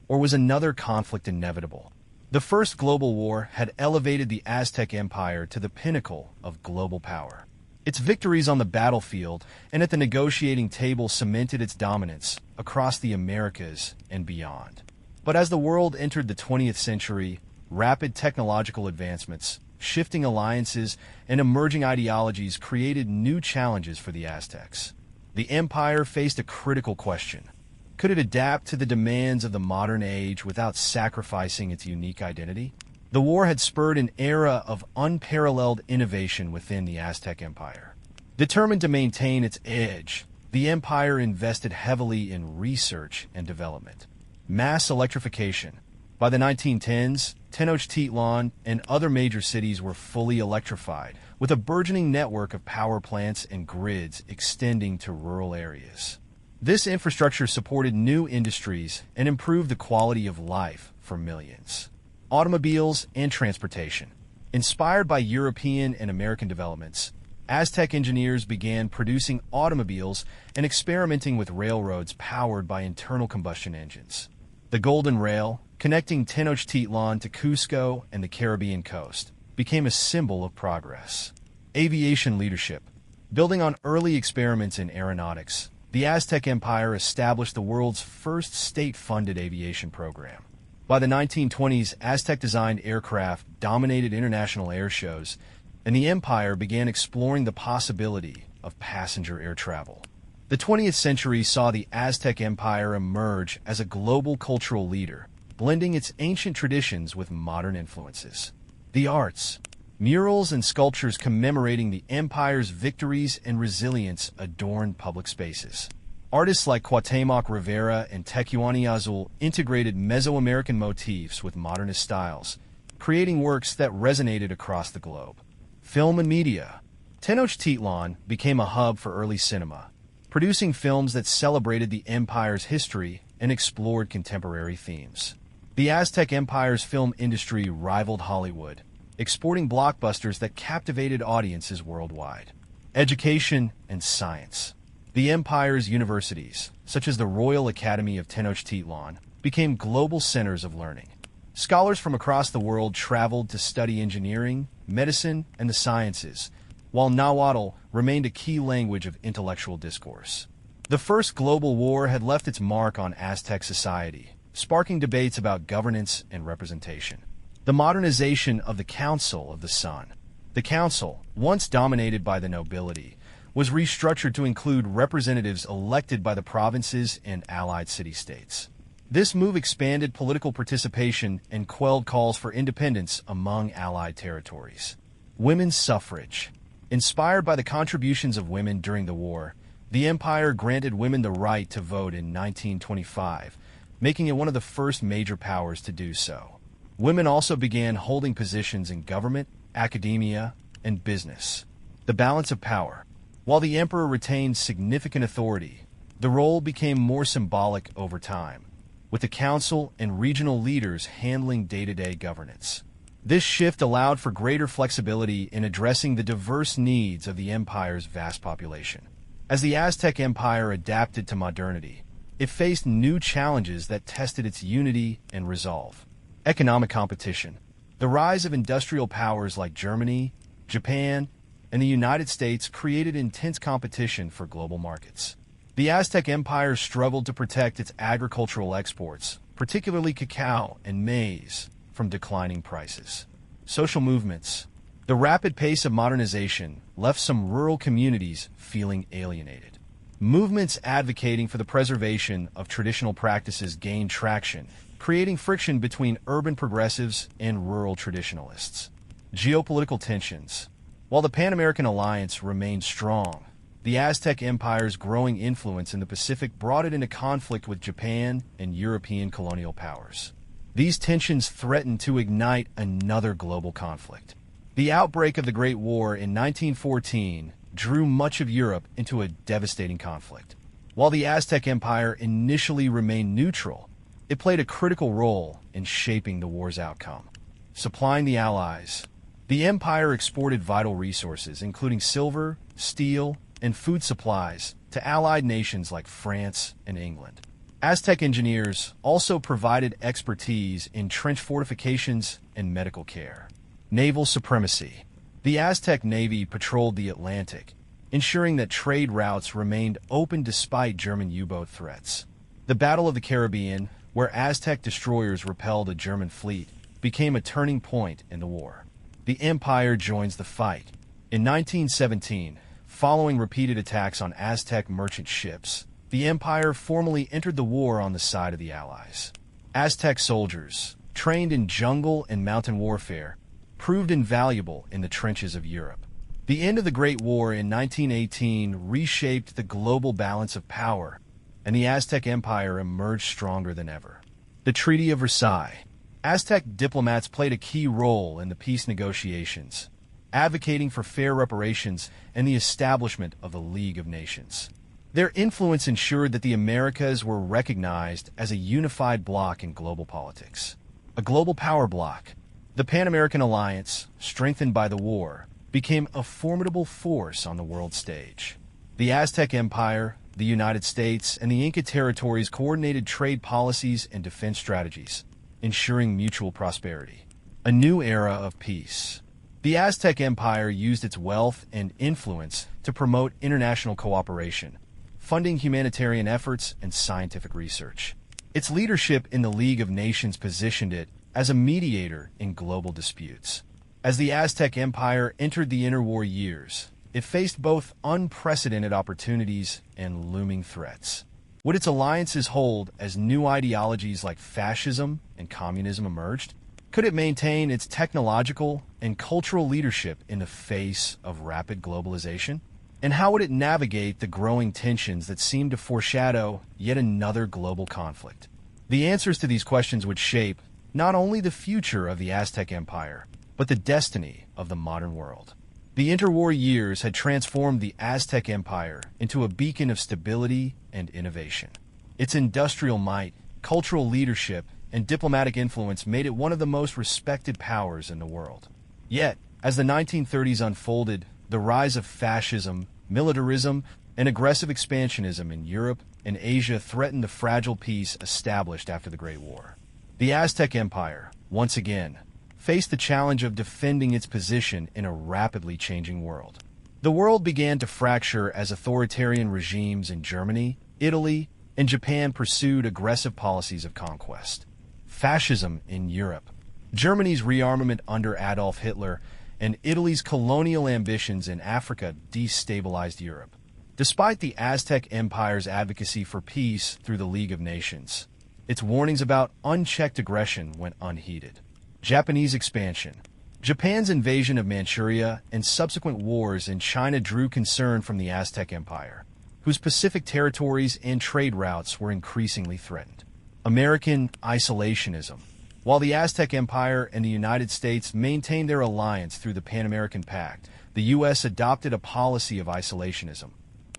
or was another conflict inevitable? The First Global War had elevated the Aztec Empire to the pinnacle of global power. Its victories on the battlefield and at the negotiating table cemented its dominance across the Americas and beyond. But as the world entered the 20th century, rapid technological advancements, shifting alliances, and emerging ideologies created new challenges for the Aztecs. The empire faced a critical question. Could it adapt to the demands of the modern age without sacrificing its unique identity? The war had spurred an era of unparalleled innovation within the Aztec Empire. Determined to maintain its edge, the empire invested heavily in research and development. Mass electrification. By the 1910s, Tenochtitlan and other major cities were fully electrified, with a burgeoning network of power plants and grids extending to rural areas. This infrastructure supported new industries and improved the quality of life for millions. Automobiles and transportation. Inspired by European and American developments, Aztec engineers began producing automobiles and experimenting with railroads powered by internal combustion engines. The Golden Rail, connecting Tenochtitlan to Cusco and the Caribbean coast, became a symbol of progress. Aviation leadership. Building on early experiments in aeronautics, the Aztec Empire established the world's first state-funded aviation program. By the 1920s, Aztec-designed aircraft dominated international air shows, and the empire began exploring the possibility of passenger air travel. The 20th century saw the Aztec Empire emerge as a global cultural leader, blending its ancient traditions with modern influences. The arts. Murals and sculptures commemorating the empire's victories and resilience adorned public spaces. Artists like Cuauhtémoc Rivera and Tecuani integrated Mesoamerican motifs with modernist styles, creating works that resonated across the globe. Film and media. Tenochtitlan became a hub for early cinema, producing films that celebrated the empire's history and explored contemporary themes. The Aztec Empire's film industry rivaled Hollywood, exporting blockbusters that captivated audiences worldwide. Education and science. The empire's universities, such as the Royal Academy of Tenochtitlan, became global centers of learning. Scholars from across the world traveled to study engineering, medicine, and the sciences, while Nahuatl remained a key language of intellectual discourse. The First Global War had left its mark on Aztec society, sparking debates about governance and representation. The modernization of the Council of the Sun. The council, once dominated by the nobility, was restructured to include representatives elected by the provinces and allied city-states. This move expanded political participation and quelled calls for independence among allied territories. Women's suffrage. Inspired by the contributions of women during the war, the empire granted women the right to vote in 1925, making it one of the first major powers to do so. Women also began holding positions in government, academia, and business. The balance of power. While the emperor retained significant authority, the role became more symbolic over time, with the council and regional leaders handling day-to-day governance. This shift allowed for greater flexibility in addressing the diverse needs of the empire's vast population. As the Aztec Empire adapted to modernity, it faced new challenges that tested its unity and resolve. Economic competition. The rise of industrial powers like Germany, Japan, and the United States created intense competition for global markets. The Aztec Empire struggled to protect its agricultural exports, particularly cacao and maize, from declining prices. Social movements. The rapid pace of modernization left some rural communities feeling alienated. Movements advocating for the preservation of traditional practices gained traction, creating friction between urban progressives and rural traditionalists. Geopolitical tensions. While the Pan-American alliance remained strong, the Aztec Empire's growing influence in the Pacific brought it into conflict with Japan and European colonial powers. These tensions threatened to ignite another global conflict. The outbreak of the Great War in 1914 drew much of Europe into a devastating conflict. While the Aztec Empire initially remained neutral, it played a critical role in shaping the war's outcome. Supplying the Allies. The empire exported vital resources, including silver, steel, and food supplies, to allied nations like France and England. Aztec engineers also provided expertise in trench fortifications and medical care. Naval supremacy. The Aztec Navy patrolled the Atlantic, ensuring that trade routes remained open despite German U-boat threats. The Battle of the Caribbean, where Aztec destroyers repelled a German fleet, became a turning point in the war. the empire joins the fight. In 1917, following repeated attacks on Aztec merchant ships, the empire formally entered the war on the side of the Allies. Aztec soldiers, trained in jungle and mountain warfare, proved invaluable in the trenches of Europe. The end of the Great War in 1918 reshaped the global balance of power, and the Aztec Empire emerged stronger than ever. The Treaty of Versailles. Aztec diplomats played a key role in the peace negotiations, advocating for fair reparations and the establishment of the League of Nations. Their influence ensured that the Americas were recognized as a unified bloc in global politics. A global power bloc, the Pan-American Alliance, strengthened by the war, became a formidable force on the world stage. The Aztec Empire, the United States, and the Inca territories coordinated trade policies and defense strategies, ensuring mutual prosperity. A new era of peace. The Aztec Empire used its wealth and influence to promote international cooperation, funding humanitarian efforts and scientific research. Its leadership in the League of Nations positioned it as a mediator in global disputes. As the Aztec Empire entered the interwar years, it faced both unprecedented opportunities and looming threats. Would its alliances hold as new ideologies like fascism and communism emerged? Could it maintain its technological and cultural leadership in the face of rapid globalization? And how would it navigate the growing tensions that seem to foreshadow yet another global conflict? The answers to these questions would shape not only the future of the Aztec Empire, but the destiny of the modern world. The interwar years had transformed the Aztec Empire into a beacon of stability and innovation. Its industrial might, cultural leadership, and diplomatic influence made it one of the most respected powers in the world. Yet, as the 1930s unfolded, the rise of fascism, militarism, and aggressive expansionism in Europe and Asia threatened the fragile peace established after the Great War. The Aztec Empire, once again, faced the challenge of defending its position in a rapidly changing world. The world began to fracture as authoritarian regimes in Germany, Italy, and Japan pursued aggressive policies of conquest. Fascism in Europe, Germany's rearmament under Adolf Hitler, and Italy's colonial ambitions in Africa destabilized Europe. Despite the Aztec Empire's advocacy for peace through the League of Nations, its warnings about unchecked aggression went unheeded. Japanese expansion. Japan's invasion of Manchuria and subsequent wars in China drew concern from the Aztec Empire, whose Pacific territories and trade routes were increasingly threatened. American isolationism. While the Aztec Empire and the United States maintained their alliance through the Pan-American Pact, the U.S. adopted a policy of isolationism,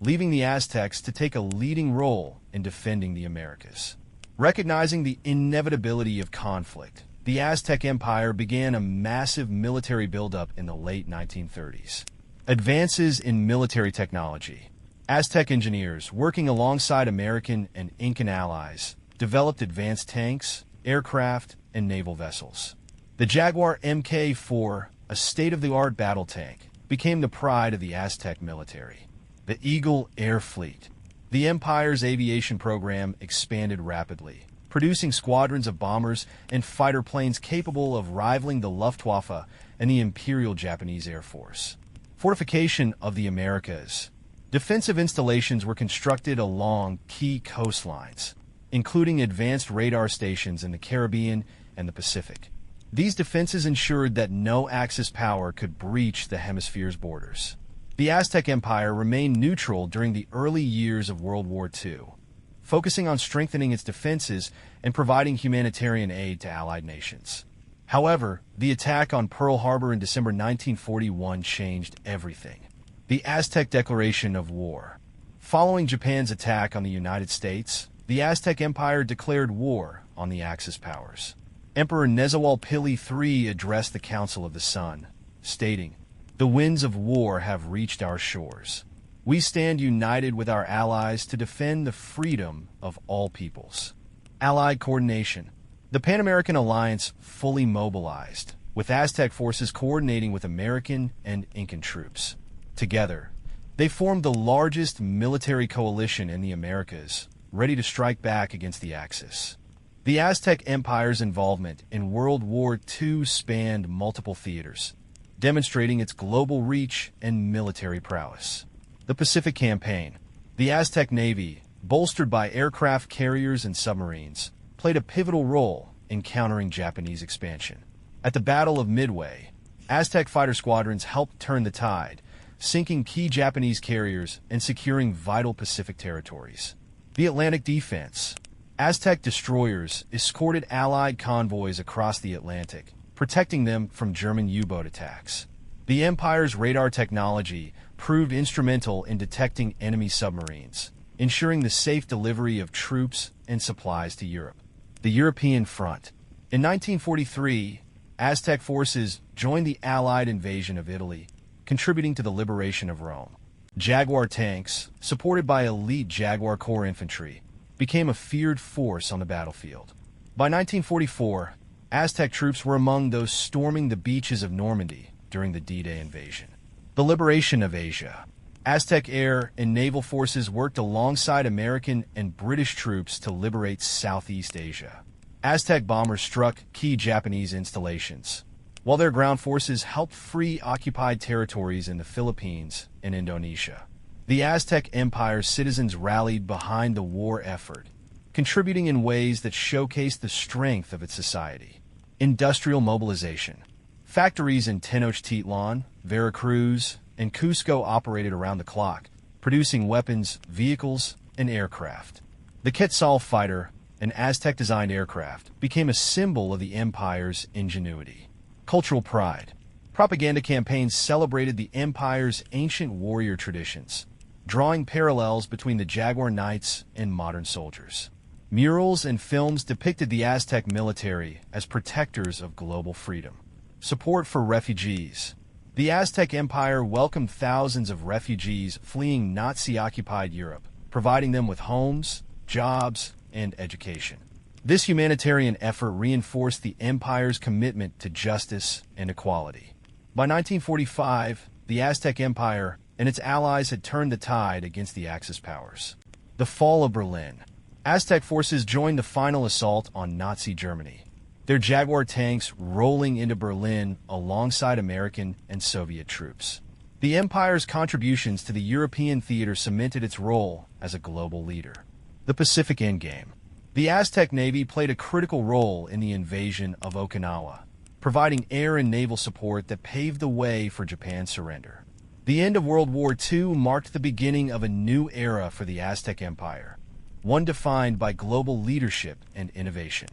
leaving the Aztecs to take a leading role in defending the Americas. Recognizing the inevitability of conflict, the Aztec Empire began a massive military buildup in the late 1930s. Advances in military technology. Aztec engineers, working alongside American and Incan allies, developed advanced tanks, aircraft, and naval vessels. The Jaguar Mk-4, a state-of-the-art battle tank, became the pride of the Aztec military. The Eagle Air Fleet. The Empire's aviation program expanded rapidly, producing squadrons of bombers and fighter planes capable of rivaling the Luftwaffe and the Imperial Japanese Air Force. Fortification of the Americas. Defensive installations were constructed along key coastlines, including advanced radar stations in the Caribbean and the Pacific. These defenses ensured that no Axis power could breach the hemisphere's borders. The Aztec Empire remained neutral during the early years of World War II, focusing on strengthening its defenses and providing humanitarian aid to allied nations. However, the attack on Pearl Harbor in December 1941 changed everything. The Aztec Declaration of War. Following Japan's attack on the United States, the Aztec Empire declared war on the Axis powers. Emperor Nezahualpilli III addressed the Council of the Sun, stating, "The winds of war have reached our shores. We stand united with our allies to defend the freedom of all peoples." Allied coordination. The Pan-American Alliance fully mobilized, with Aztec forces coordinating with American and Incan troops. Together, they formed the largest military coalition in the Americas, ready to strike back against the Axis. The Aztec Empire's involvement in World War II spanned multiple theaters. demonstrating its global reach and military prowess. The Pacific Campaign. The Aztec Navy, bolstered by aircraft carriers and submarines, played a pivotal role in countering Japanese expansion. At the Battle of Midway, Aztec fighter squadrons helped turn the tide, sinking key Japanese carriers and securing vital Pacific territories. The Atlantic Defense. Aztec destroyers escorted Allied convoys across the Atlantic, protecting them from German U-boat attacks. The Empire's radar technology proved instrumental in detecting enemy submarines, ensuring the safe delivery of troops and supplies to Europe. The European Front. In 1943, Aztec forces joined the Allied invasion of Italy, contributing to the liberation of Rome. Jaguar tanks, supported by elite Jaguar Corps infantry, became a feared force on the battlefield. By 1944, Aztec troops were among those storming the beaches of Normandy during the D-Day invasion. The liberation of Asia. Aztec air and naval forces worked alongside American and British troops to liberate Southeast Asia. Aztec bombers struck key Japanese installations, while their ground forces helped free occupied territories in the Philippines and Indonesia. The Aztec Empire's citizens rallied behind the war effort, contributing in ways that showcased the strength of its society. Industrial mobilization. Factories in Tenochtitlán, Veracruz, and Cusco operated around the clock, producing weapons, vehicles, and aircraft. The Quetzal fighter, an Aztec-designed aircraft, became a symbol of the empire's ingenuity. Cultural pride. Propaganda campaigns celebrated the empire's ancient warrior traditions, drawing parallels between the Jaguar Knights and modern soldiers. Murals and films depicted the Aztec military as protectors of global freedom. Support for refugees. The Aztec Empire welcomed thousands of refugees fleeing Nazi-occupied Europe, providing them with homes, jobs, and education. This humanitarian effort reinforced the empire's commitment to justice and equality. By 1945, the Aztec Empire and its allies had turned the tide against the Axis powers. The fall of Berlin. Aztec forces joined the final assault on Nazi Germany, their Jaguar tanks rolling into Berlin alongside American and Soviet troops. The empire's contributions to the European theater cemented its role as a global leader. The Pacific Endgame. The Aztec Navy played a critical role in the invasion of Okinawa, providing air and naval support that paved the way for Japan's surrender. The end of World War II marked the beginning of a new era for the Aztec Empire, one defined by global leadership and innovation.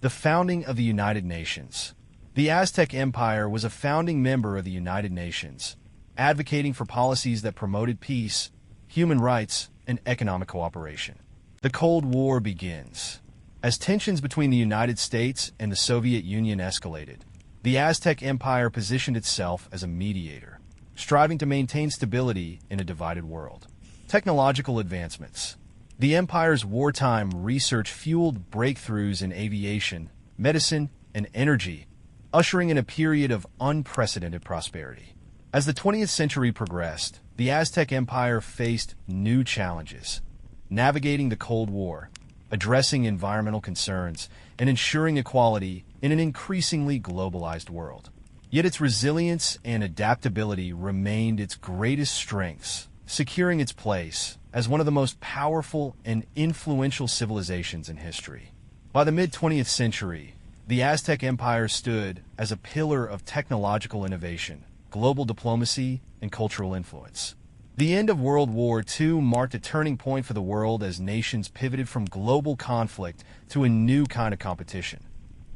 The founding of the United Nations. The Aztec Empire was a founding member of the United Nations, advocating for policies that promoted peace, human rights, and economic cooperation. The Cold War begins. As tensions between the United States and the Soviet Union escalated, the Aztec Empire positioned itself as a mediator, striving to maintain stability in a divided world. Technological advancements. The empire's wartime research fueled breakthroughs in aviation, medicine, and energy, ushering in a period of unprecedented prosperity. As the 20th century progressed, the Aztec Empire faced new challenges, navigating the Cold War, addressing environmental concerns, and ensuring equality in an increasingly globalized world. Yet its resilience and adaptability remained its greatest strengths, securing its place as one of the most powerful and influential civilizations in history. By the mid-20th century, the Aztec Empire stood as a pillar of technological innovation, global diplomacy, and cultural influence. The end of World War II marked a turning point for the world as nations pivoted from global conflict to a new kind of competition,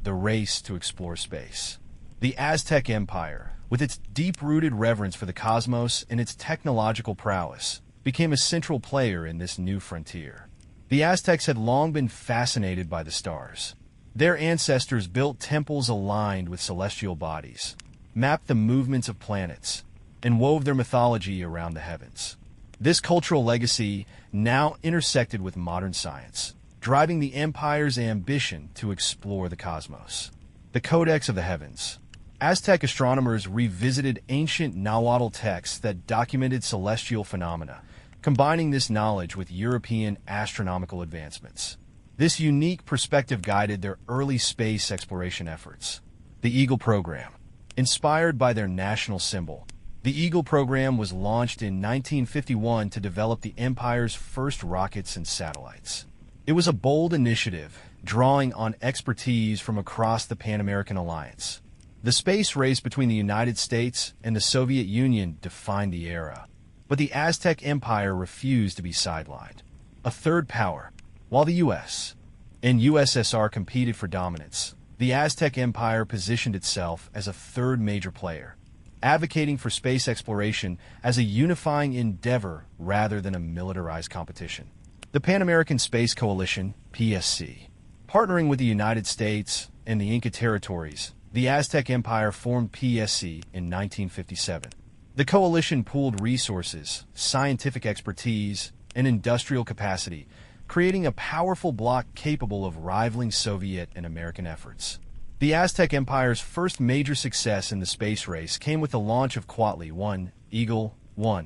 the race to explore space. The Aztec Empire, with its deep-rooted reverence for the cosmos and its technological prowess, became a central player in this new frontier. The Aztecs had long been fascinated by the stars. Their ancestors built temples aligned with celestial bodies, mapped the movements of planets, and wove their mythology around the heavens. This cultural legacy now intersected with modern science, driving the empire's ambition to explore the cosmos. The Codex of the Heavens. Aztec astronomers revisited ancient Nahuatl texts that documented celestial phenomena, combining this knowledge with European astronomical advancements. This unique perspective guided their early space exploration efforts. The Eagle Program. Inspired by their national symbol, the Eagle program was launched in 1951 to develop the Empire's first rockets and satellites. It was a bold initiative, drawing on expertise from across the Pan-American Alliance. The space race between the United States and the Soviet Union defined the era, but the Aztec Empire refused to be sidelined. A third power, while the U.S. and USSR competed for dominance, the Aztec Empire positioned itself as a third major player, advocating for space exploration as a unifying endeavor rather than a militarized competition. The Pan-American Space Coalition, PSC, partnering with the United States and the Inca territories, the Aztec Empire formed PSC in 1957. The coalition pooled resources, scientific expertise, and industrial capacity, creating a powerful bloc capable of rivaling Soviet and American efforts. The Aztec Empire's first major success in the space race came with the launch of Cuautli-1, Eagle 1,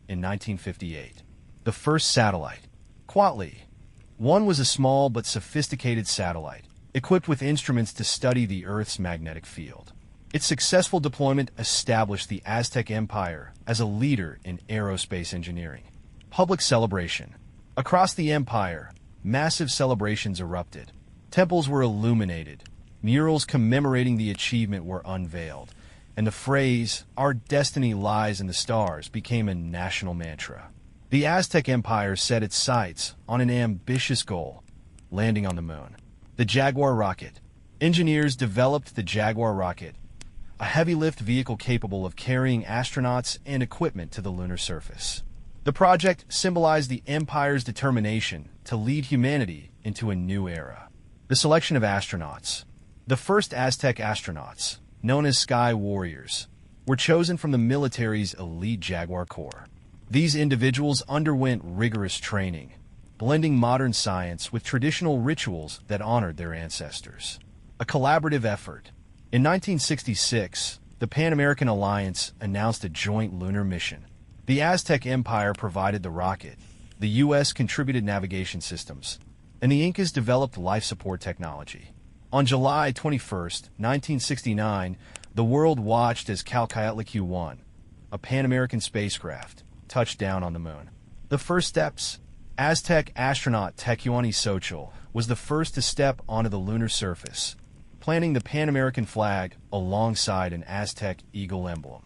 in 1958. The first satellite, Cuautli-1, was a small but sophisticated satellite, equipped with instruments to study the Earth's magnetic field. Its successful deployment established the Aztec Empire as a leader in aerospace engineering. Public celebration. Across the empire, massive celebrations erupted. Temples were illuminated, murals commemorating the achievement were unveiled, and the phrase, "Our destiny lies in the stars," became a national mantra. The Aztec Empire set its sights on an ambitious goal, landing on the moon. The Jaguar rocket. Engineers developed the Jaguar rocket, a heavy-lift vehicle capable of carrying astronauts and equipment to the lunar surface. The project symbolized the Empire's determination to lead humanity into a new era. The selection of astronauts. The first Aztec astronauts, known as Sky Warriors, were chosen from the military's elite Jaguar Corps. These individuals underwent rigorous training, blending modern science with traditional rituals that honored their ancestors. A collaborative effort. In 1966, the Pan-American Alliance announced a joint lunar mission. The Aztec Empire provided the rocket, the U.S. contributed navigation systems, and the Incas developed life support technology. On July 21, 1969, the world watched as Calcayotli-1, a Pan-American spacecraft, touched down on the moon. The first steps. Aztec astronaut Tecuani Xochitl was the first to step onto the lunar surface, planting the Pan-American flag alongside an Aztec eagle emblem.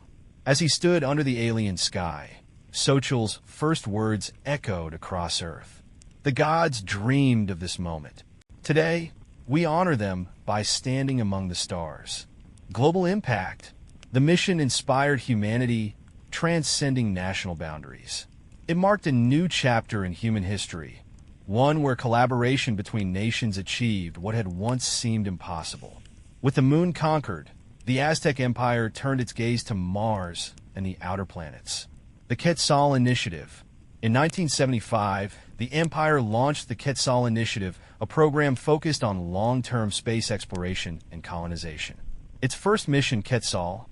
As he stood under the alien sky, Xochitl's first words echoed across Earth. The gods dreamed of this moment. Today, we honor them by standing among the stars. Global impact. The mission inspired humanity, transcending national boundaries. It marked a new chapter in human history, one where collaboration between nations achieved what had once seemed impossible. With the moon conquered, the Aztec Empire turned its gaze to Mars and the outer planets. The Quetzal Initiative. In 1975, the Empire launched the Quetzal Initiative, a program focused on long-term space exploration and colonization. Its first mission, Quetzal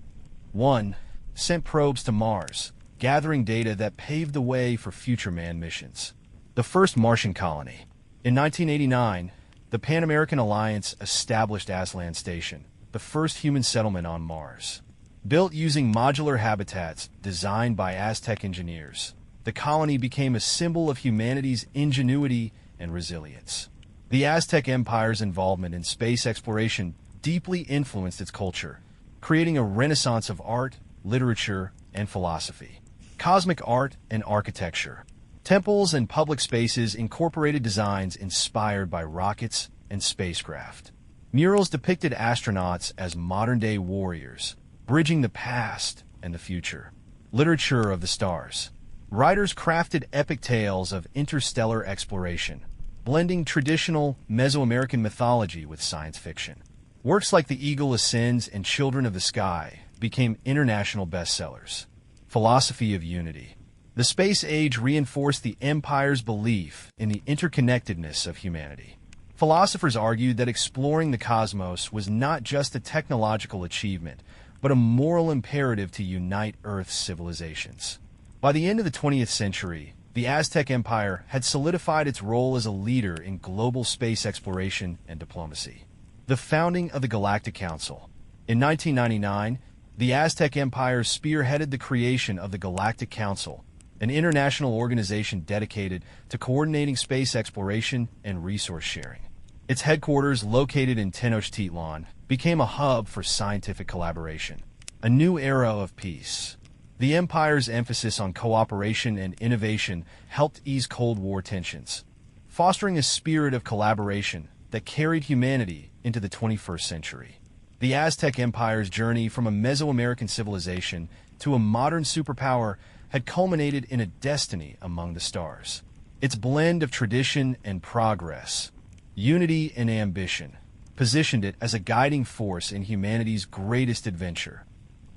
1, sent probes to Mars, gathering data that paved the way for future manned missions. The first Martian colony. In 1989, the Pan-American Alliance established Aslan Station, the first human settlement on Mars. Built using modular habitats designed by Aztec engineers, the colony became a symbol of humanity's ingenuity and resilience. The Aztec Empire's involvement in space exploration deeply influenced its culture, creating a renaissance of art, literature, and philosophy. Cosmic art and architecture. Temples and public spaces incorporated designs inspired by rockets and spacecraft. Murals depicted astronauts as modern-day warriors, bridging the past and the future. Literature of the stars. Writers crafted epic tales of interstellar exploration, blending traditional Mesoamerican mythology with science fiction. Works like The Eagle Ascends and Children of the Sky became international bestsellers. Philosophy of unity. The space age reinforced the Empire's belief in the interconnectedness of humanity. Philosophers argued that exploring the cosmos was not just a technological achievement, but a moral imperative to unite Earth's civilizations. By the end of the 20th century, the Aztec Empire had solidified its role as a leader in global space exploration and diplomacy. The founding of the Galactic Council. In 1999, The Aztec Empire spearheaded the creation of the Galactic Council, an international organization dedicated to coordinating space exploration and resource sharing. Its headquarters, located in Tenochtitlan, became a hub for scientific collaboration. A new era of peace. The Empire's emphasis on cooperation and innovation helped ease Cold War tensions, fostering a spirit of collaboration that carried humanity into the 21st century. The Aztec Empire's journey from a Mesoamerican civilization to a modern superpower had culminated in a destiny among the stars. Its blend of tradition and progress, unity and ambition, positioned it as a guiding force in humanity's greatest adventure,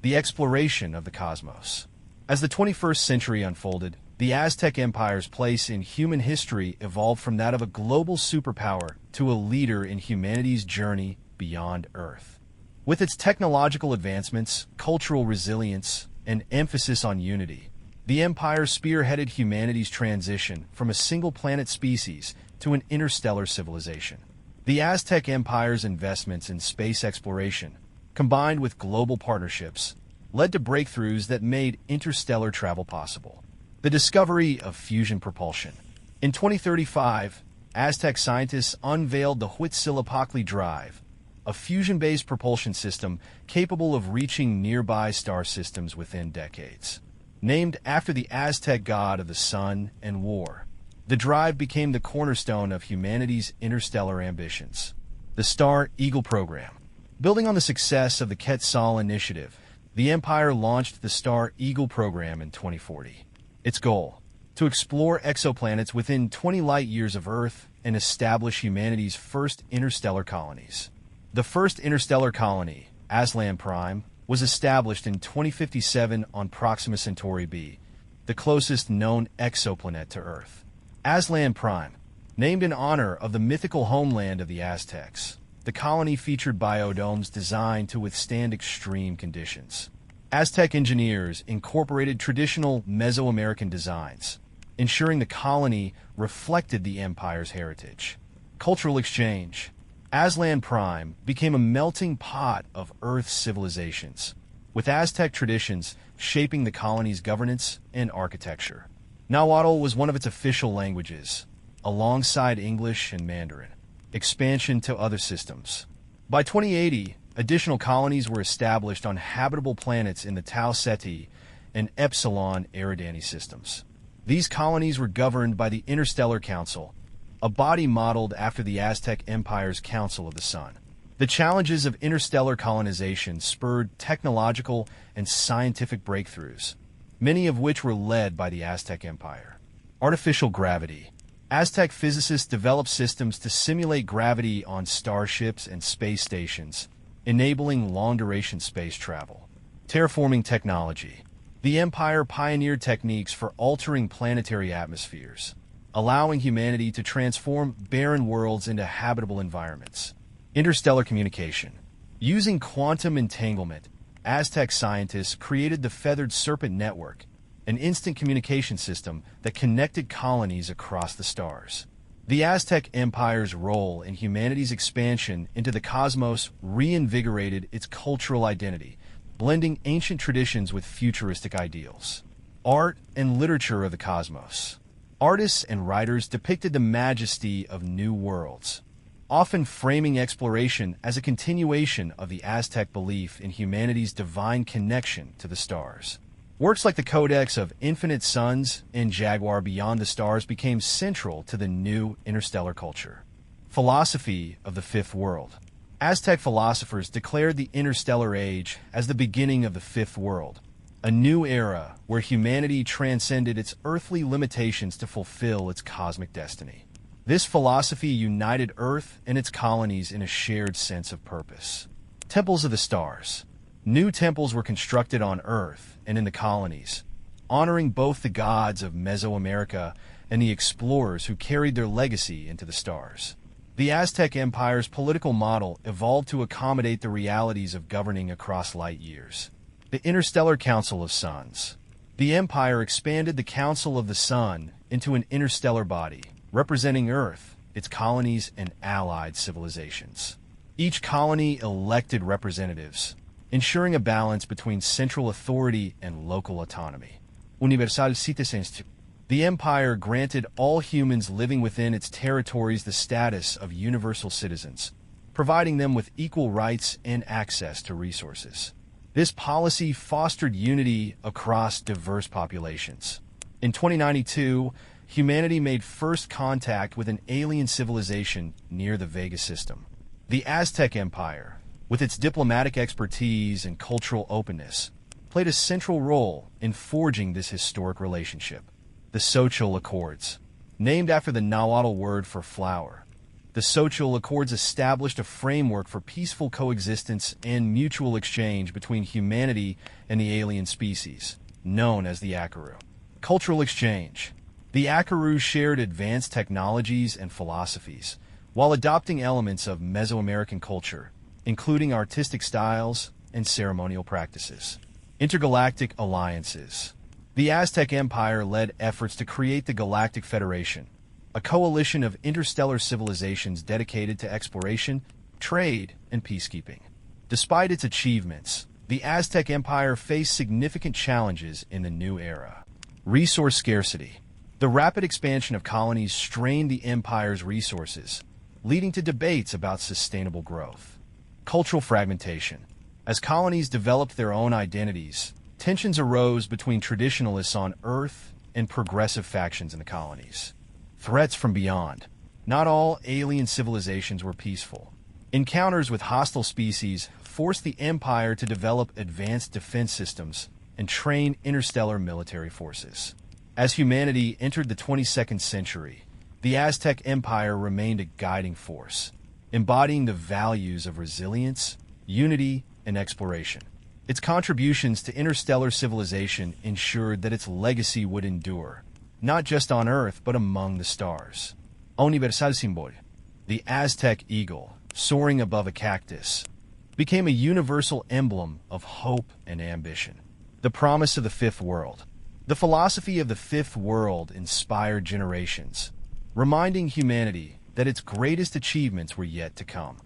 the exploration of the cosmos. As the 21st century unfolded, the Aztec Empire's place in human history evolved from that of a global superpower to a leader in humanity's journey beyond Earth. With its technological advancements, cultural resilience, and emphasis on unity, the Empire spearheaded humanity's transition from a single-planet species to an interstellar civilization. The Aztec Empire's investments in space exploration, combined with global partnerships, led to breakthroughs that made interstellar travel possible. The discovery of fusion propulsion. In 2035, Aztec scientists unveiled the Huitzilopochtli drive, a fusion-based propulsion system capable of reaching nearby star systems within decades. Named after the Aztec god of the sun and war, the drive became the cornerstone of humanity's interstellar ambitions. The Star Eagle program. Building on the success of the Quetzal initiative, the Empire launched the Star Eagle program in 2040. Its goal: to explore exoplanets within 20 light-years of Earth and establish humanity's first interstellar colonies. The first interstellar colony, Aslan Prime, was established in 2057 on Proxima Centauri b, the closest known exoplanet to Earth. Aslan Prime, named in honor of the mythical homeland of the Aztecs, the colony featured biodomes designed to withstand extreme conditions. Aztec engineers incorporated traditional Mesoamerican designs, ensuring the colony reflected the Empire's heritage. Cultural exchange. Aslan Prime became a melting pot of Earth's civilizations, with Aztec traditions shaping the colony's governance and architecture. Nahuatl was one of its official languages, alongside English and Mandarin. Expansion to other systems. By 2080, additional colonies were established on habitable planets in the Tau Ceti and Epsilon Eridani systems. These colonies were governed by the Interstellar Council, a body modeled after the Aztec Empire's Council of the Sun. The challenges of interstellar colonization spurred technological and scientific breakthroughs, many of which were led by the Aztec Empire. Artificial gravity. Aztec physicists developed systems to simulate gravity on starships and space stations, enabling long-duration space travel. Terraforming technology. The Empire pioneered techniques for altering planetary atmospheres, allowing humanity to transform barren worlds into habitable environments. Interstellar communication. Using quantum entanglement, Aztec scientists created the Feathered Serpent Network, an instant communication system that connected colonies across the stars. The Aztec Empire's role in humanity's expansion into the cosmos reinvigorated its cultural identity, blending ancient traditions with futuristic ideals. Art and literature of the cosmos. Artists and writers depicted the majesty of new worlds, often framing exploration as a continuation of the Aztec belief in humanity's divine connection to the stars. Works like the Codex of Infinite Suns and Jaguar Beyond the Stars became central to the new interstellar culture. Philosophy of the Fifth World. Aztec philosophers declared the interstellar age as the beginning of the Fifth World, a new era where humanity transcended its earthly limitations to fulfill its cosmic destiny. This philosophy united Earth and its colonies in a shared sense of purpose. Temples of the Stars. New temples were constructed on Earth and in the colonies, honoring both the gods of Mesoamerica and the explorers who carried their legacy into the stars. The Aztec Empire's political model evolved to accommodate the realities of governing across light years. The Interstellar Council of Suns. The Empire expanded the Council of the Sun into an interstellar body, representing Earth, its colonies, and allied civilizations. Each colony elected representatives, ensuring a balance between central authority and local autonomy. Universal citizenship. The empire granted all humans living within its territories the status of universal citizens, providing them with equal rights and access to resources. This policy fostered unity across diverse populations. In 2092, humanity made first contact with an alien civilization near the Vega system. The Aztec Empire, with its diplomatic expertise and cultural openness, played a central role in forging this historic relationship. The Social Accords. Named after the Nahuatl word for flower, the Social Accords established a framework for peaceful coexistence and mutual exchange between humanity and the alien species, known as the Akaru. Cultural exchange. The Akaru shared advanced technologies and philosophies, while adopting elements of Mesoamerican culture, including artistic styles and ceremonial practices. Intergalactic alliances. The Aztec Empire led efforts to create the Galactic Federation, a coalition of interstellar civilizations dedicated to exploration, trade, and peacekeeping. Despite its achievements, the Aztec Empire faced significant challenges in the new era. Resource scarcity. The rapid expansion of colonies strained the empire's resources, leading to debates about sustainable growth. Cultural fragmentation. As colonies developed their own identities, tensions arose between traditionalists on Earth and progressive factions in the colonies. Threats from beyond. Not all alien civilizations were peaceful. Encounters with hostile species forced the Empire to develop advanced defense systems and train interstellar military forces. As humanity entered the 22nd century, the Aztec Empire remained a guiding force, embodying the values of resilience, unity, and exploration. Its contributions to interstellar civilization ensured that its legacy would endure, not just on Earth, but among the stars. Universal symbol. The Aztec eagle, soaring above a cactus, became a universal emblem of hope and ambition. The promise of the Fifth World. The philosophy of the Fifth World inspired generations, reminding humanity that its greatest achievements were yet to come.